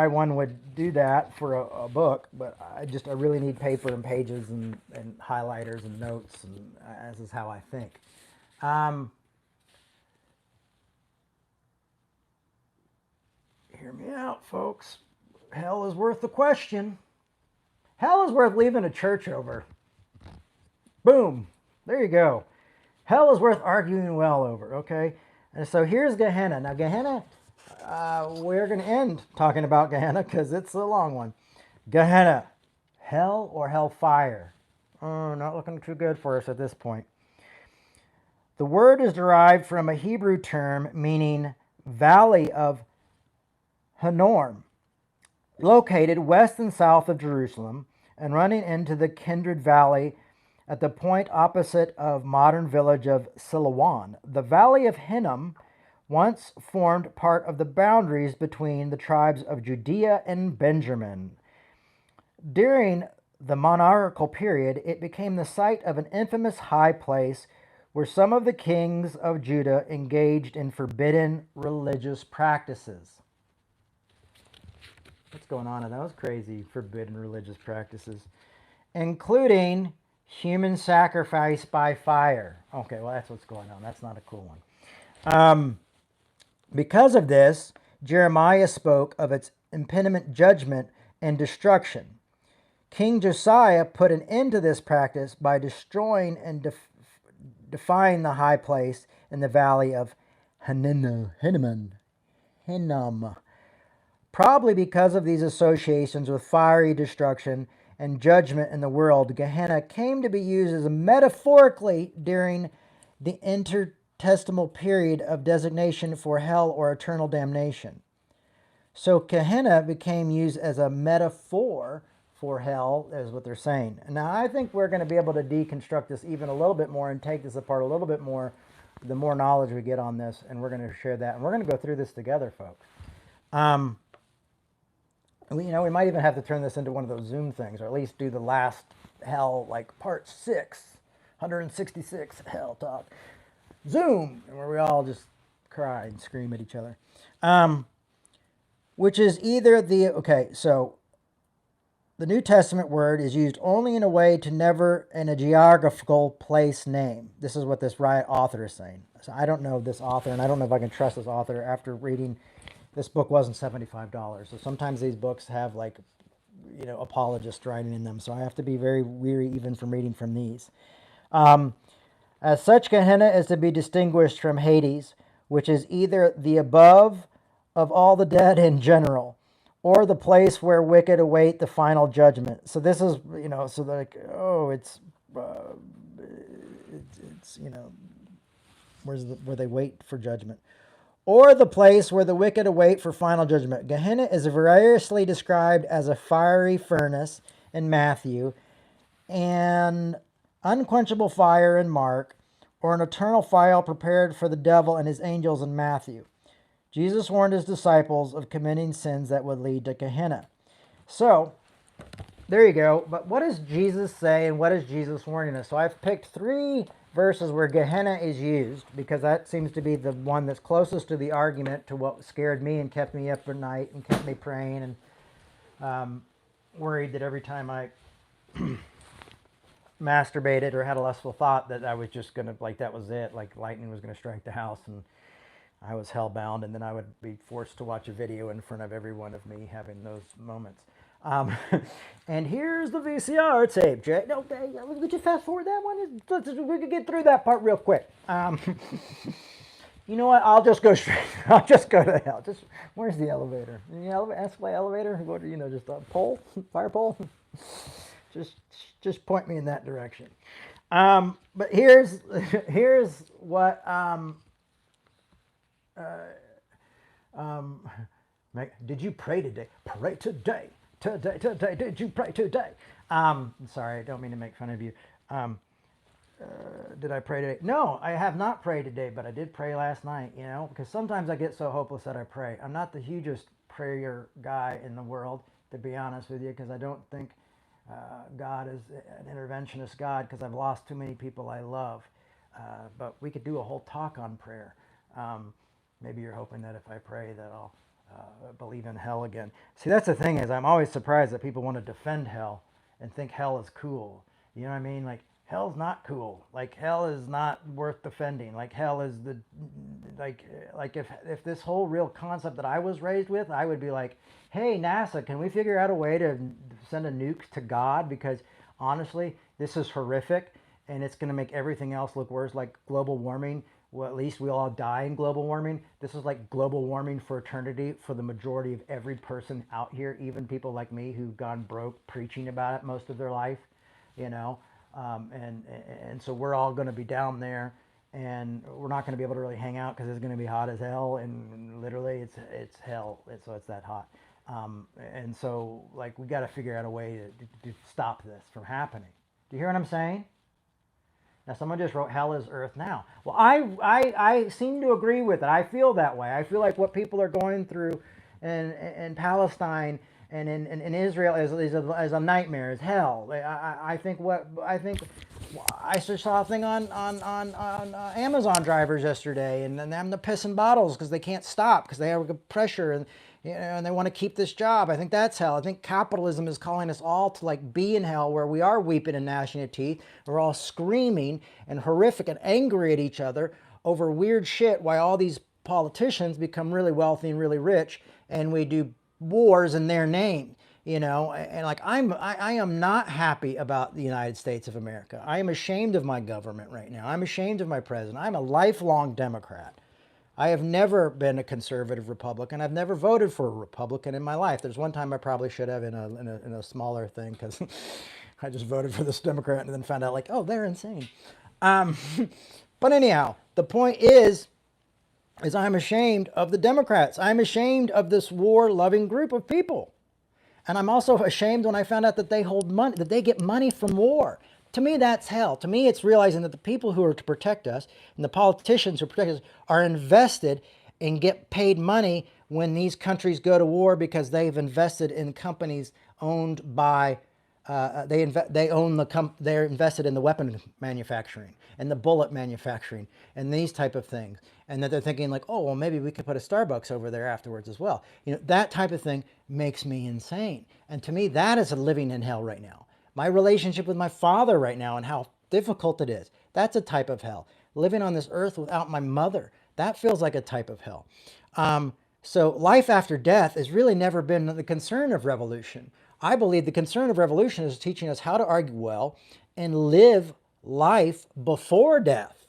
one would do that for a book, but I really need paper and pages and highlighters and notes, and this is how I think. Hear me out, folks. Hell is worth the question. Hell is worth leaving a church over. Boom. There you go. Hell is worth arguing well over, okay? And so here's Gehenna. Now Gehenna, we're going to end talking about Gehenna because it's a long one. Gehenna, hell or hellfire? Not looking too good for us at this point. The word is derived from a Hebrew term meaning valley of Hinnom, located west and south of Jerusalem and running into the Kindred Valley at the point opposite of modern village of Siloam. The Valley of Hinnom once formed part of the boundaries between the tribes of Judea and Benjamin. During the monarchical period, it became the site of an infamous high place where some of the kings of Judah engaged in forbidden religious practices. What's going on? That was crazy, forbidden religious practices, including human sacrifice by fire. Okay, well, that's what's going on. That's not a cool one. Because of this, Jeremiah spoke of its impending judgment and destruction. King Josiah put an end to this practice by destroying and defying the high place in the valley of Hinnom. Probably because of these associations with fiery destruction and judgment in the world. Gehenna came to be used as a metaphorically during the intertestamental period of designation for hell or eternal damnation. So Gehenna became used as a metaphor for hell, is what they're saying. Now, I think we're going to be able to deconstruct this even a little bit more and take this apart a little bit more the more knowledge we get on this, and we're going to share that. And we're going to go through this together, folks. We might even have to turn this into one of those Zoom things, or at least do the last hell, like part 6, 166 hell talk. Zoom, where we all just cry and scream at each other. Which is either so the New Testament word is used only in a way to never in a geographical place name. This is what this author is saying. So I don't know this author, and I don't know if I can trust this author after reading. This book wasn't $75. So sometimes these books have apologists writing in them. So I have to be very weary even from reading from these. As such, Gehenna is to be distinguished from Hades, which is either the above of all the dead in general, or the place where wicked await the final judgment. So this is, where they wait for judgment. Or the place where the wicked await for final judgment. Gehenna is variously described as a fiery furnace in Matthew, an unquenchable fire in Mark, or an eternal fire prepared for the devil and his angels in Matthew. Jesus warned his disciples of committing sins that would lead to Gehenna. So, there you go. But what does Jesus say, and what is Jesus warning us? So I've picked 3 verses where Gehenna is used, because that seems to be the one that's closest to the argument to what scared me and kept me up at night and kept me praying and worried that every time I masturbated or had a lustful thought that I was just going to, that was it, like lightning was going to strike the house and I was hellbound, and then I would be forced to watch a video in front of everyone of me having those moments. And here's the VCR tape, Jay. No, would you fast forward that one? We could get through that part real quick. You know what? I'll just go straight. I'll just go to hell. Where's the elevator? Escalade elevator? What? Just a pole, fire pole. Just point me in that direction. But here's what. Did you pray today? Pray today. Today. Did you pray today? Sorry, I don't mean to make fun of you. Did I pray today? No, I have not prayed today, but I did pray last night, because sometimes I get so hopeless that I pray. I'm not the hugest prayer guy in the world, to be honest with you, because I don't think God is an interventionist God, because I've lost too many people I love. But we could do a whole talk on prayer. Maybe you're hoping that if I pray that I'll believe in hell again. See, that's the thing, is I'm always surprised that people want to defend hell and think hell is cool. You know what I mean? Like, hell's not cool. Like, hell is not worth defending. Like, hell is if this whole real concept that I was raised with, I would be like, hey, NASA, can we figure out a way to send a nuke to God? Because honestly, this is horrific, and it's going to make everything else look worse, like global warming. Well, at least we'll all die in global warming. This is like global warming for eternity for the majority of every person out here, even people like me who've gone broke preaching about it most of their life, and so we're all going to be down there, and we're not going to be able to really hang out because it's going to be hot as hell, and literally it's hell, so it's that hot. And so, like, we got to figure out a way to stop this from happening. Do you hear what I'm saying? Now, someone just wrote, hell is earth now. Well, I seem to agree with it. I feel that way. I feel like what people are going through in Palestine and in Israel is a nightmare, is hell. I think I saw a thing on Amazon drivers yesterday, and them pissing bottles because they can't stop because they have pressure and they want to keep this job. I think that's hell. I think capitalism is calling us all to be in hell, where we are weeping and gnashing of teeth. We're all screaming and horrific and angry at each other over weird shit, why all these politicians become really wealthy and really rich, and we do wars in their name. And I am not happy about the United States of America. I am ashamed of my government right now. I'm ashamed of my president. I'm a lifelong Democrat. I have never been a conservative Republican. I've never voted for a Republican in my life. There's one time I probably should have in a smaller thing because I just voted for this Democrat and then found out like, oh, they're insane. But anyhow, the point is I'm ashamed of the Democrats. I'm ashamed of this war-loving group of people. And I'm also ashamed when I found out that they hold money, that they get money from war. To me, that's hell. To me, it's realizing that the people who are to protect us and the politicians who protect us are invested and get paid money when these countries go to war because they've invested in companies owned by they're invested in the weapon manufacturing and the bullet manufacturing and these type of things, and that they're thinking like, oh well, maybe we could put a Starbucks over there afterwards as well. That type of thing makes me insane, and to me that is a living in hell right now. My relationship with my father right now and how difficult it is, that's a type of hell. Living on this earth without my mother, that feels like a type of hell. So life after death has really never been the concern of revolution. I believe the concern of revolution is teaching us how to argue well and live life before death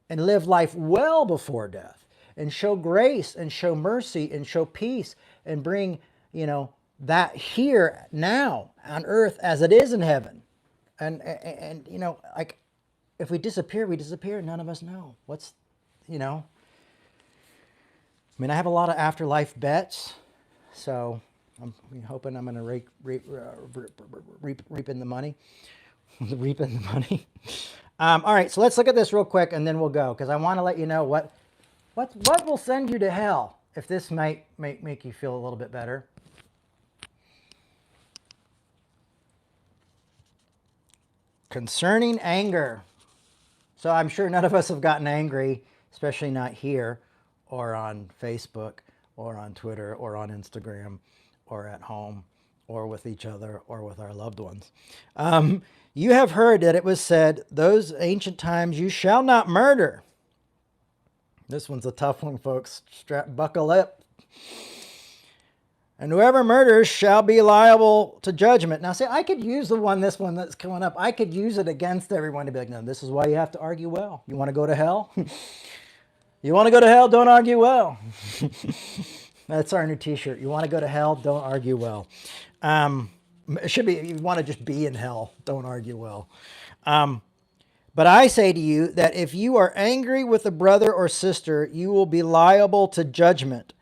and live life well before death and show grace and show mercy and show peace and bring, that here now on earth as it is in heaven. And like if we disappear, we disappear. None of us know what's, I have a lot of afterlife bets, so I'm hoping I'm going to reap in the money. Reap in the money. All right, so let's look at this real quick, and then we'll go, because I want to let you know what will send you to hell, if this might make you feel a little bit better. Concerning anger. So I'm sure none of us have gotten angry, especially not here, or on Facebook, or on Twitter, or on Instagram, or at home, or with each other, or with our loved ones. You have heard that it was said, those ancient times, you shall not murder. This one's a tough one, folks. Buckle up. And whoever murders shall be liable to judgment. Now, see, I could use this one that's coming up. I could use it against everyone to be like, no, this is why you have to argue well. You want to go to hell? You want to go to hell? Don't argue well. That's our new t-shirt. You want to go to hell? Don't argue well. It should be, you want to just be in hell. Don't argue well. But I say to you that if you are angry with a brother or sister, you will be liable to judgment.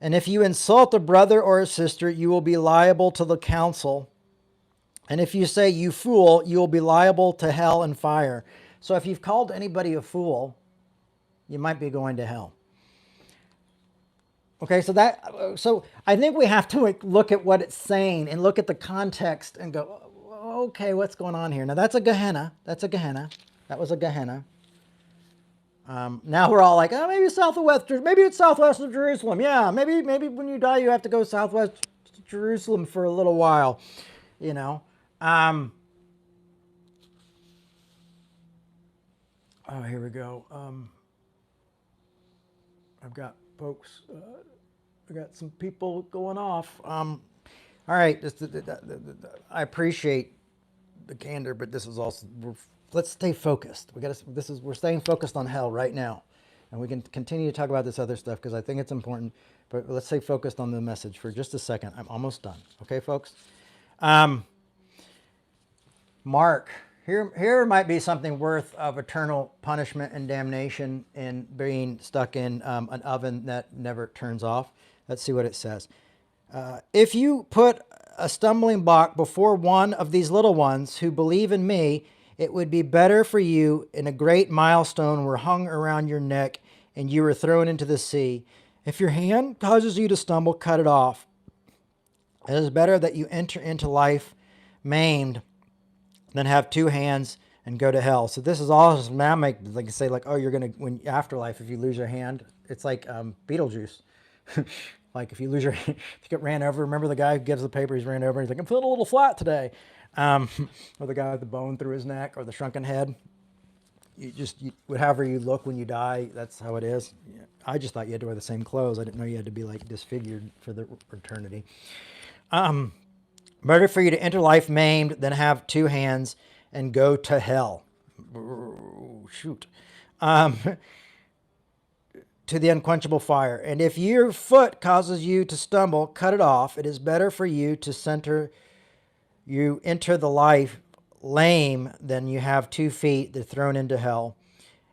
And if you insult a brother or a sister, you will be liable to the council. And if you say, you fool, you will be liable to hell and fire. So if you've called anybody a fool, you might be going to hell. Okay, so I think we have to look at what it's saying and look at the context and go, okay, what's going on here? Now that's a Gehenna. That's a Gehenna. That was a Gehenna. Now we're all like, oh, maybe maybe it's southwest of Jerusalem. Yeah, maybe when you die, you have to go southwest to Jerusalem for a little while, Oh, here we go. I've got folks, I got some people going off. All right, I appreciate the candor, but this is also, let's stay focused. We're staying focused on hell right now, and we can continue to talk about this other stuff because I think it's important. But let's stay focused on the message for just a second. I'm almost done. Okay, folks. Mark. Here might be something worth of eternal punishment and damnation in being stuck in an oven that never turns off. Let's see what it says. If you put a stumbling block before one of these little ones who believe in me, it would be better for you if a great milestone were hung around your neck and you were thrown into the sea. If your hand causes you to stumble, cut it off. It is better that you enter into life maimed than have two hands and go to hell. So this is all now make like say like, oh, you're gonna when afterlife if you lose your hand, it's like Beetlejuice. Like if you lose your if you get ran over, remember the guy who gives the paper, he's ran over and he's like, I'm feeling a little flat today. Or the guy with the bone through his neck or the shrunken head. However you look when you die, that's how it is. I just thought you had to wear the same clothes. I didn't know you had to be like disfigured for the eternity. Better for you to enter life maimed than have two hands and go to hell. Shoot. to the unquenchable fire. And if your foot causes you to stumble, cut it off. It is better for you to enter the life lame than you have 2 feet that are thrown into hell.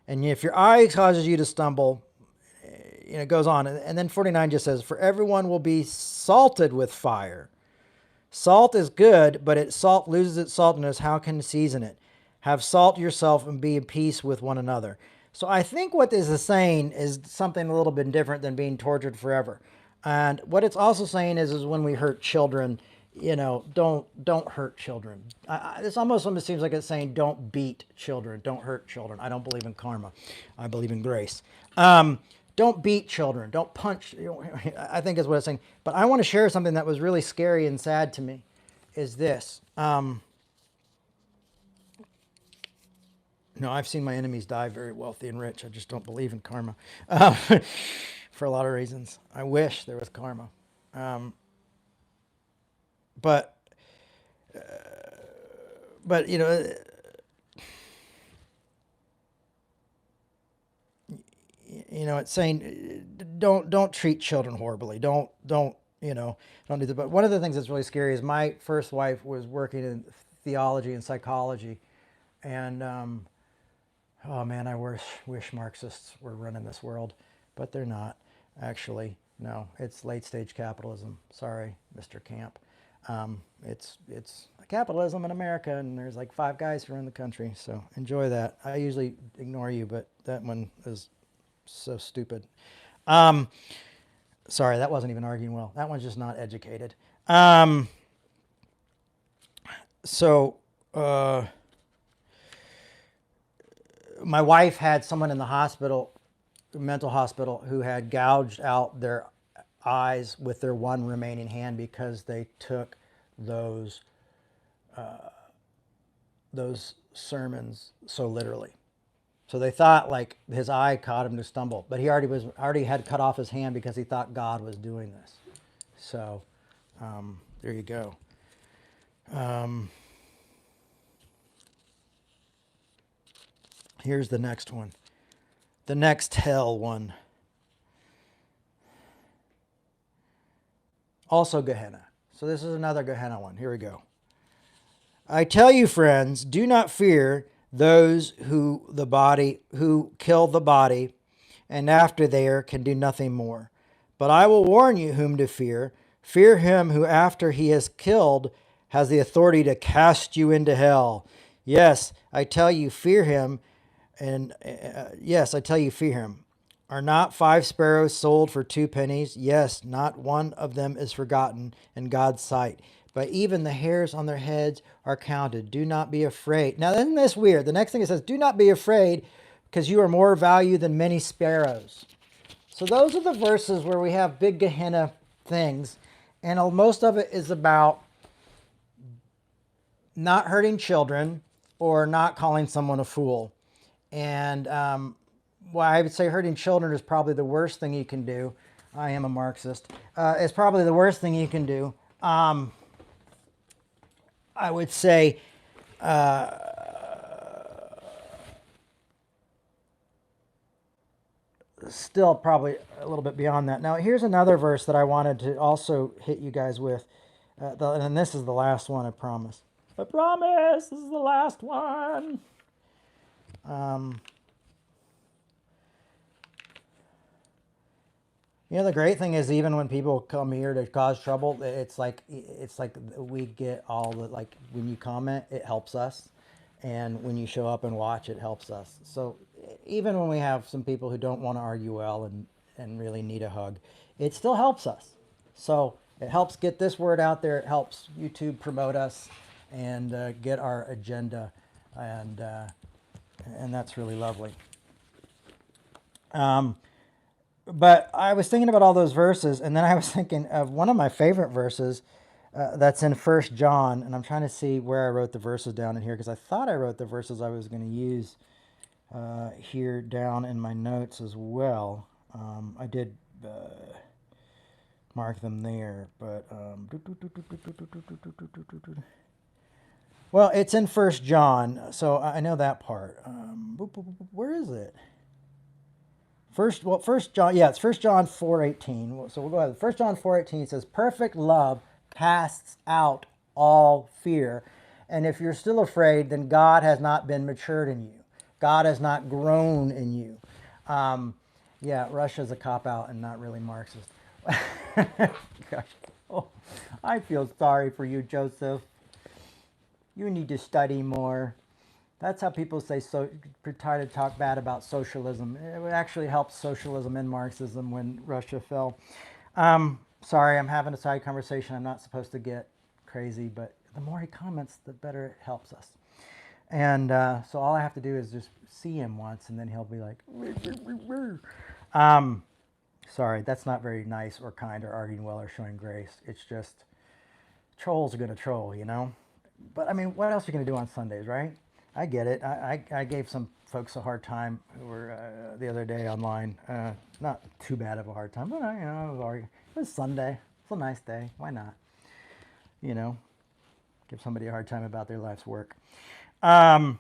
And if your eye causes you to stumble, it goes on. And then 49 just says, for everyone will be salted with fire. Salt is good, but salt loses its saltiness. How can you season it? Have salt yourself and be in peace with one another. So I think what this is saying is something a little bit different than being tortured forever. And what it's also saying is when we hurt children, don't hurt children. This almost seems like it's saying don't beat children, don't hurt children. I don't believe in karma. I believe in grace. Don't beat children. Don't punch. I think is what it's saying. But I want to share something that was really scary and sad to me. Is this? No, I've seen my enemies die very wealthy and rich. I just don't believe in karma for a lot of reasons. I wish there was karma. But it's saying don't treat children horribly. Don't do that. But one of the things that's really scary is my first wife was working in theology and psychology, and oh man, I wish Marxists were running this world, but they're not. Actually, no, it's late stage capitalism. Sorry, Mr. Camp. It's capitalism in America, and there's like 5 guys who run the country. So enjoy that. I usually ignore you, but that one is so stupid. Sorry, that wasn't even arguing well. That one's just not educated. My wife had someone in the hospital, mental hospital, who had gouged out their eyes with their one remaining hand because they took those sermons so literally. So they thought like his eye caught him to stumble, but he already had cut off his hand because he thought God was doing this. So there you go. Here's the next one. The next hell one. Also Gehenna. So this is another Gehenna one. Here we go. I tell you, friends, do not fear those who kill the body, and after there can do nothing more. But I will warn you whom to fear. Fear him who after he has killed has the authority to cast you into hell. Yes, I tell you, fear him. And yes, I tell you, fear him. Are not 5 sparrows sold for 2 pennies? Yes, not one of them is forgotten in God's sight. But even the hairs on their heads are counted. Do not be afraid. Now, isn't this weird? The next thing it says, do not be afraid because you are more value than many sparrows. So those are the verses where we have big Gehenna things. And most of it is about not hurting children or not calling someone a fool. And I would say hurting children is probably the worst thing you can do. I am a Marxist. It's probably the worst thing you can do. I would say still probably a little bit beyond that. Now, here's another verse that I wanted to also hit you guys with. And this is the last one, I promise. I promise this is the last one. The great thing is even when people come here to cause trouble, it's like we get all the, like when you comment, it helps us. And when you show up and watch, it helps us. So even when we have some people who don't want to argue well and really need a hug, it still helps us. So it helps get this word out there. It helps YouTube promote us and get our agenda. And that's really lovely. But I was thinking about all those verses, and then I was thinking of one of my favorite verses that's in 1 John, and I'm trying to see where I wrote the verses down in here, because I thought I wrote the verses I was going to use here down in my notes as well. I did mark them there, but well, it's in 1 John, so I know that part. Where is it? First John, yeah, it's First John 4:18. So we'll go ahead. First John 4:18 says, "Perfect love casts out all fear." And if you're still afraid, then God has not been matured in you. God has not grown in you. Yeah, Russia's a cop-out and not really Marxist. Gosh, oh, I feel sorry for you, Joseph. You need to study more. That's how people say try to talk bad about socialism. It would actually help socialism and Marxism when Russia fell. Sorry, I'm having a side conversation. I'm not supposed to get crazy, but the more he comments, the better it helps us. And so all I have to do is just see him once, and then he'll be like, sorry, that's not very nice or kind or arguing well or showing grace. It's just trolls are going to troll, you know? But I mean, what else are you going to do on Sundays, right? I get it. I gave some folks a hard time the other day online. Not too bad of a hard time, but it was Sunday. It's a nice day. Why not? You know, give somebody a hard time about their life's work. Add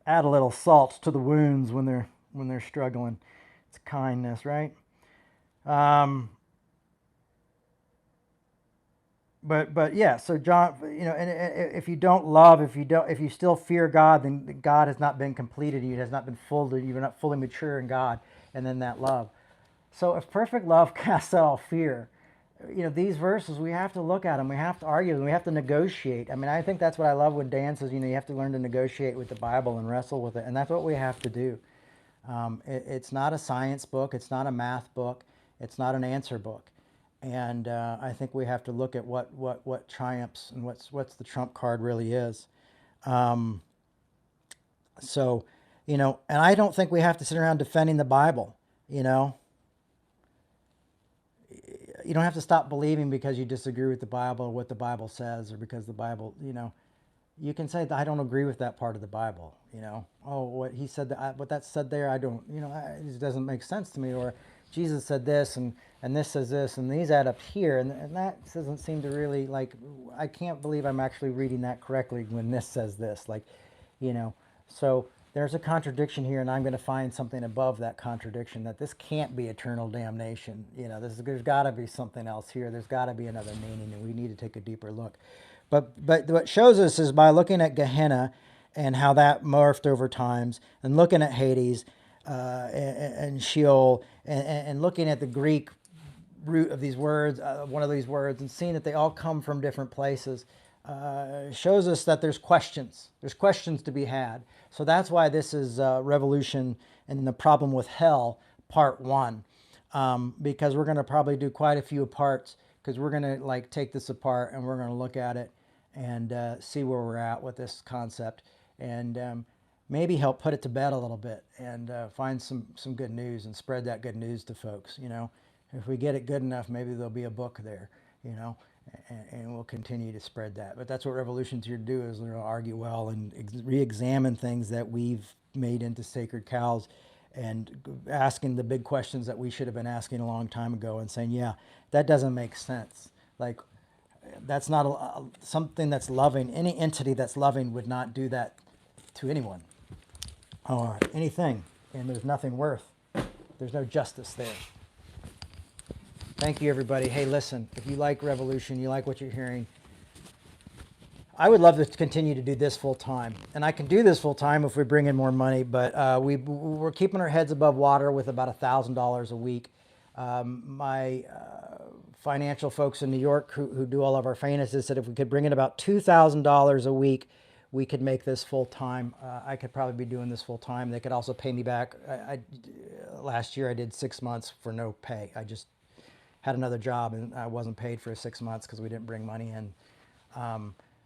a little salt to the wounds when they're struggling. It's kindness, right? But yeah, so John, and if you don't love, if you still fear God, then God has not been completed. It has not been fully. You're not fully mature in God, and then that love. So if perfect love casts out all fear, these verses, we have to look at them. We have to argue them. We have to negotiate. I mean, I think that's what I love when Dan says, you have to learn to negotiate with the Bible and wrestle with it, and that's what we have to do. It's not a science book. It's not a math book. It's not an answer book. And I think we have to look at what triumphs and what's the trump card really is. So, and I don't think we have to sit around defending the Bible. You don't have to stop believing because you disagree with the Bible or what the Bible says, or because the Bible, you can say that I don't agree with that part of the Bible. Oh, what he said, what that said there, I don't, it doesn't make sense to me. Or Jesus said this, and this says this, and these add up here, and that doesn't seem to really, I can't believe I'm actually reading that correctly when this says this, so there's a contradiction here, and I'm going to find something above that contradiction, that this can't be eternal damnation. There's got to be something else here. There's got to be another meaning, and we need to take a deeper look. But what shows us is by looking at Gehenna and how that morphed over times, and looking at Hades, and Sheol, and looking at the Greek root of these words, one of these words, and seeing that they all come from different places, shows us that there's questions. There's questions to be had. So that's why this is Revolution and the Problem with Hell, Part 1, because we're going to probably do quite a few parts, because we're going to take this apart, and we're going to look at it and see where we're at with this concept, and maybe help put it to bed a little bit, and find some good news and spread that good news to folks. If we get it good enough, maybe there'll be a book there, and we'll continue to spread that. But that's what Revolution's here to do, is argue well and re-examine things that we've made into sacred cows, and asking the big questions that we should have been asking a long time ago, and saying, yeah, that doesn't make sense. That's not something that's loving. Any entity that's loving would not do that to anyone or anything, and there's nothing worth. There's no justice there. Thank you, everybody. Hey, listen, if you like Revolution, you like what you're hearing, I would love to continue to do this full time. And I can do this full time if we bring in more money, but we're keeping our heads above water with about $1,000 a week. My financial folks in New York who do all of our finances said if we could bring in about $2,000 a week, we could make this full time. I could probably be doing this full time. They could also pay me back. Last year I did 6 months for no pay. I just had another job, and I wasn't paid for 6 months because we didn't bring money in.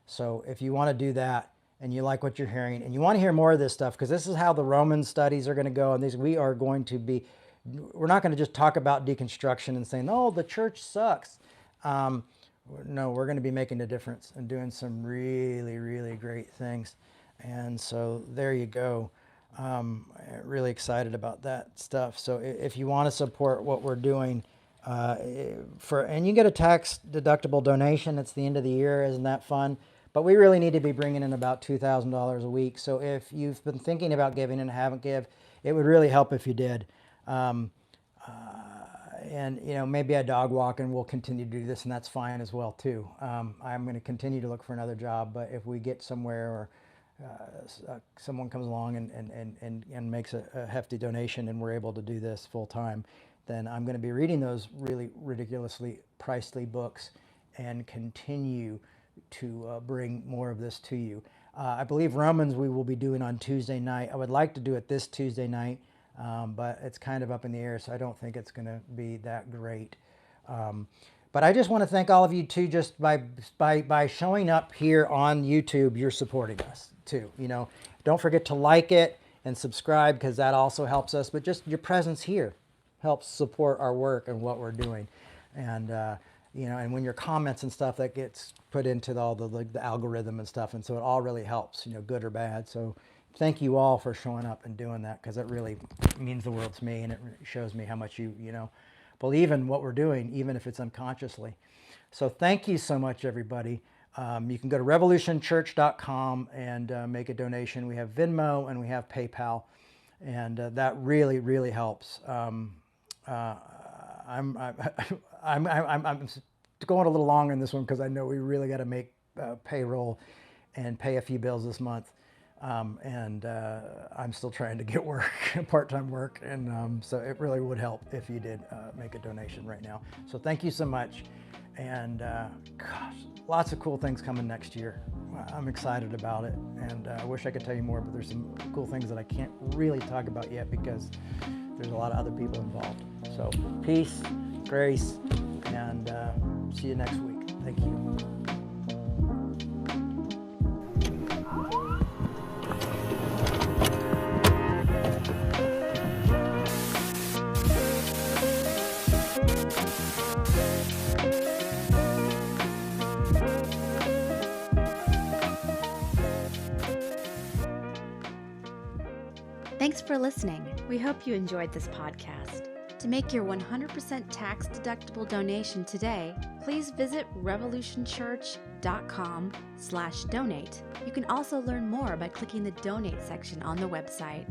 So if you want to do that, and you like what you're hearing, and you want to hear more of this stuff, because this is how the Roman studies are going to go, and we're not going to just talk about deconstruction and saying, oh, the church sucks. No, we're going to be making a difference and doing some really, really great things. And so there you go. Really excited about that stuff. So if you want to support what we're doing, and you get a tax deductible donation. It's the end of the year. Isn't that fun? But we really need to be bringing in about $2,000 a week. So if you've been thinking about giving and haven't give, it would really help if you did. And maybe I dog walk, and we'll continue to do this, and that's fine as well too. I'm going to continue to look for another job, but if we get somewhere, or someone comes along and makes a hefty donation, and we're able to do this full time, then I'm going to be reading those really ridiculously pricey books and continue to bring more of this to you. I believe Romans we will be doing on Tuesday night. I would like to do it this Tuesday night, but it's kind of up in the air, so I don't think it's going to be that great. But I just want to thank all of you too, just by showing up here on YouTube. You're supporting us too. Don't forget to like it and subscribe, because that also helps us. But just your presence here helps support our work and what we're doing. And and when your comments and stuff, that gets put into all the algorithm and stuff, and so it all really helps, good or bad. So thank you all for showing up and doing that, because it really means the world to me, and it shows me how much you believe in what we're doing, even if it's unconsciously. So thank you so much, everybody. You can go to revolutionchurch.com and make a donation. We have Venmo and we have PayPal, and that really, really helps. I'm going a little longer in this one, because I know we really got to make payroll and pay a few bills this month. And I'm still trying to get work, part-time work, and so it really would help if you did make a donation right now. So thank you so much, and gosh, lots of cool things coming next year. I'm excited about it, and I wish I could tell you more, but there's some cool things that I can't really talk about yet, because there's a lot of other people involved. So peace, grace, and see you next week. Thank you. Thanks for listening. We hope you enjoyed this podcast. To make your 100% tax-deductible donation today, please visit revolutionchurch.com/donate. You can also learn more by clicking the donate section on the website.